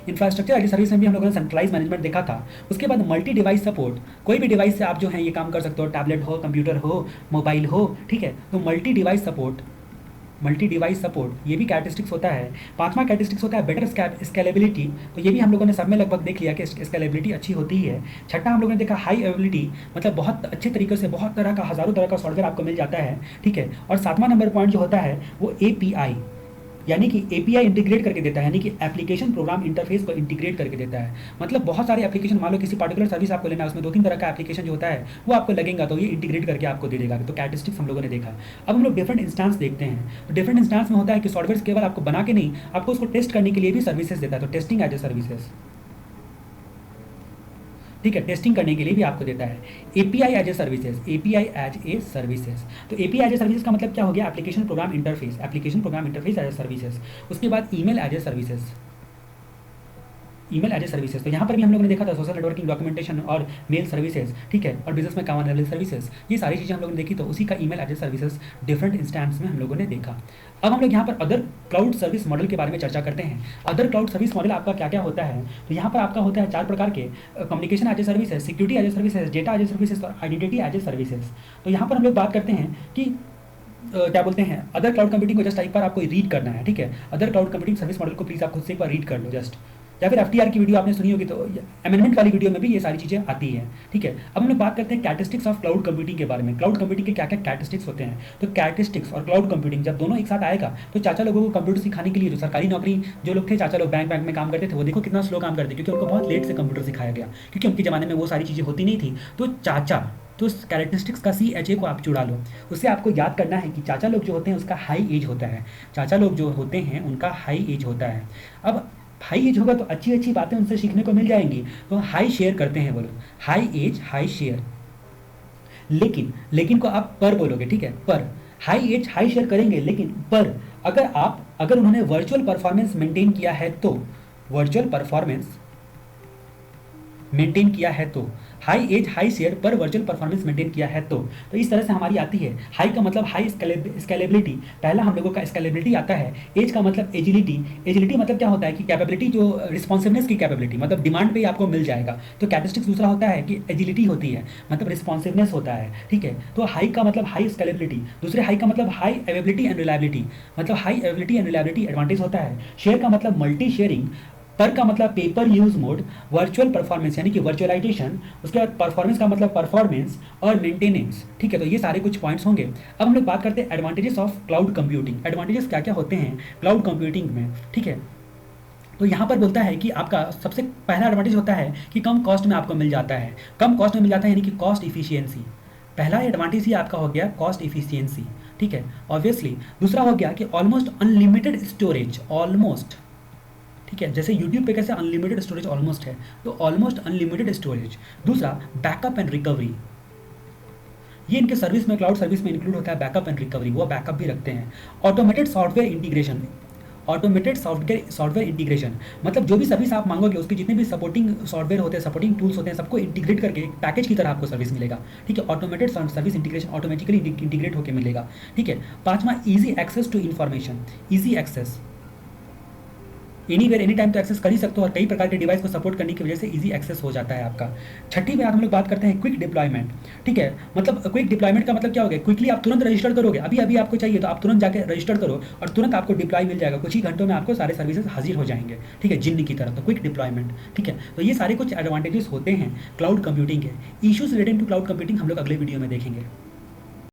infrastructure as a service में भी हम लोगों ने सेंट्रलाइज मैनेजमेंट देखा था। उसके बाद मल्टी डिवाइस सपोर्ट, कोई भी डिवाइस से आप जो है ये काम कर सकते हो, टैबलेट हो, कंप्यूटर हो, मोबाइल हो। ठीक है, तो multi device support, multi device support ये भी कैरेक्टरिस्टिक्स होता है। पांचवा कैरेक्टरिस्टिक्स होता है बेटर स्केलेबिलिटी, तो ये भी हम लोगों ने सब में लगभग देख लिया कि स्केलेबिलिटी अच्छी होती है। छठा हम लोगों ने देखा हाई अवेलेबिलिटी, मतलब बहुत अच्छे तरीके से बहुत तरह का, हज़ारों तरह का सॉफ्टवेयर आपको मिल जाता है। ठीक है, और सातवां नंबर पॉइंट जो होता है वो API, यानी कि API इंटीग्रेट करके देता है, यानी कि एप्लीकेशन प्रोग्राम इंटरफेस को इंटीग्रेट करके देता है। मतलब बहुत सारे एप्लीकेशन, मान लो किसी पर्टिकुलर सर्विस आपको लेना है, उसमें 2-3 तरह का एप्लीकेशन जो होता है वो आपको लगेगा, तो ये इंटीग्रेट करके आपको दे देगा। तो कैरेक्टरिस्टिक्स हम लोगों ने देखा। अब हम लोग डिफरेंट इंस्टेंस देखते हैं। तो डिफरेंट इंस्टेंस में होता है कि सॉफ्टवेयर केवल आपको बना के नहीं, आपको उसको टेस्ट करने के लिए भी सर्विसेज देता है, तो टेस्टिंग एज ए सर्विसेज। ठीक है, टेस्टिंग करने के लिए भी आपको देता है। API as a services, API as a services, तो API एज ए सर्विसेज का मतलब क्या हो गया, application program interface, application program interface as a services. उसके बाद email as a services, email as a services, तो यहाँ पर भी हम लोगों ने देखा था सोशल नेटवर्किंग, डॉक्यूमेंटेशन और मेल सर्विसेज। ठीक है, और बिजनेस में काम आने वाली सर्विसेज, ये सारी चीज़ें हम लोगों ने देखी, तो उसी का email as a services different instance में हम लोगों ने देखा। अब हम लोग यहाँ पर अदर क्लाउड सर्विस मॉडल के बारे में चर्चा करते हैं। अदर क्लाउड सर्विस मॉडल आपका क्या क्या होता है, तो यहाँ पर आपका होता है 4 प्रकार के, communication as a services, security as a services, data as a services और आइडेंटिटी एज ए सर्विसेज। तो यहाँ पर हम लोग बात करते हैं कि क्या बोलते हैं, अदर क्लाउड कंप्यूटिंग को जस्ट एक बार आपको रीड करना है, ठीक है। Other cloud computing service model को प्लीज़ आप खुद से एक बार रीड कर लो जस्ट। या फिर एफटीआर की वीडियो आपने सुनी होगी तो अमेंडमेंट वाली वीडियो में भी ये सारी चीज़ें आती हैं, ठीक है। अब हम लोग बात करते हैं कैरेक्टरिस्टिक्स ऑफ क्लाउड कंप्यूटिंग के बारे में। क्लाउड कंप्यूटिंग के क्या क्या कैरेक्टरिस्टिक्स होते हैं। तो कैरेक्टरिस्टिक्स और क्लाउड कंप्यूटिंग जब दोनों एक साथ आएगा तो चाचा लोगों को कंप्यूटर सिखाने के लिए, जो सरकारी नौकरी जो लोग थे, चाचा लोग बैंक में काम करते थे, वो देखो कितना स्लो काम करते, क्योंकि उनको बहुत लेट से कंप्यूटर सिखाया गया, क्योंकि उनके ज़माने में वो सारी चीज़ें होती नहीं थी। तो चाचा, तो उस कैरेक्टरिस्टिक्स का CHA को आप जुड़ा लो। उससे आपको याद करना है कि चाचा लोग जो होते हैं उसका हाई एज होता है, चाचा लोग जो होते हैं उनका हाई एज होता है। अब हाई एज होगा तो अच्छी अच्छी बातें उनसे सीखने को मिल जाएंगी, तो हाई शेयर करते हैं वो लोग, हाई एज हाई शेयर। लेकिन को आप पर बोलोगे, ठीक है, पर हाई एज हाई शेयर करेंगे, लेकिन पर अगर उन्होंने वर्चुअल परफॉर्मेंस मेंटेन किया है तो, वर्चुअल परफॉर्मेंस मेंटेन किया है तो, हाई एज हाई शेयर पर वर्चुअल परफॉर्मेंस मेंटेन किया है तो इस तरह से हमारी आती है। हाई का मतलब हाई स्केलेबिलिटी, पहला हम लोगों का स्केलेबिलिटी आता है। एज का मतलब एजिलिटी, एजिलिटी मतलब क्या होता है कि कैपेबिलिटी, जो रिस्पॉन्सिवनेस की कैपेबिलिटी, मतलब डिमांड पे ही आपको मिल जाएगा। तो कैरेक्टरिस्टिक्स दूसरा होता है कि एजिलिटी होती है, मतलब रिस्पॉन्सिवनेस होता है, ठीक है। तो हाई का मतलब हाई स्केलेबिलिटी, दूसरे हाई का मतलब हाई अवेलेबिलिटी एंड रिलायबिलिटी, मतलब high availability and reliability advantage होता है। शेयर का मतलब मल्टी शेयरिंग, पर का मतलब paper use mode, virtual performance यानी कि वर्चुअलाइजेशन, उसके बाद परफॉर्मेंस का मतलब परफॉर्मेंस और मेंटेनेंस, ठीक है। तो ये सारे कुछ पॉइंट्स होंगे। अब हम लोग बात करते हैं advantages of cloud computing. Advantages क्या क्या होते हैं क्लाउड कंप्यूटिंग में, ठीक है। तो यहाँ पर बोलता है कि आपका सबसे पहला एडवांटेज होता है कि कम कॉस्ट में आपको मिल जाता है, कम कॉस्ट में मिल जाता है, यानी कि कॉस्ट इफिशियंसी। पहला एडवांटेज ही आपका हो गया कॉस्ट इफिशियंसी, ठीक है, ऑब्वियसली। दूसरा हो गया कि ऑलमोस्ट अनलिमिटेड स्टोरेज, ऑलमोस्ट, ठीक है, जैसे यूट्यूब पे कैसे अनलिमिटेड स्टोरेज ऑलमोस्ट है, तो ऑलमोस्ट अनलिमिटेड स्टोरेज। दूसरा बैकअप एंड रिकवरी, ये इनके सर्विस में, क्लाउड सर्विस में इंक्लूड होता है बैकअप एंड रिकवरी, वो बैकअप भी रखते हैं। Automated software integration, automated software integration मतलब जो भी सर्विस आप मांगोगे उसके जितने भी सपोर्टिंग सॉफ्टवेयर होते हैं, सपोर्टिंग टूल्स होते हैं, सबको इंटीग्रेट करके एक पैकेज की तरह आपको सर्विस मिलेगा, ठीक है। Automated service integration automatically integrate होकर मिलेगा, ठीक है। पांचवा easy access to information, easy access, anywhere any time तो एक्सेस कर ही सकते हो, और कई प्रकार के डिवाइस को सपोर्ट करने की वजह से इजी एक्सेस हो जाता है आपका। छठी में हम लोग बात करते हैं क्विक डिप्लॉयमेंट, ठीक है। मतलब क्विक डिप्लॉयमेंट का मतलब क्या हो गया, क्विकली आप तुरंत रजिस्टर करोगे, अभी अभी आपको चाहिए तो आप तुरंत जाकर रजिस्टर करो और तुरंत आपको डिप्लॉय मिल जाएगा, कुछ ही घंटों में आपको सारे सर्विसेज हाजिर हो जाएंगे, ठीक है, जिन्न की तरह। तो क्विक डिप्लॉयमेंट, ठीक है। तो ये सारे कुछ एडवांटेजेस होते हैं क्लाउड कंप्यूटिंग के। Issues related to cloud computing हम लोग अगले वीडियो में देखेंगे।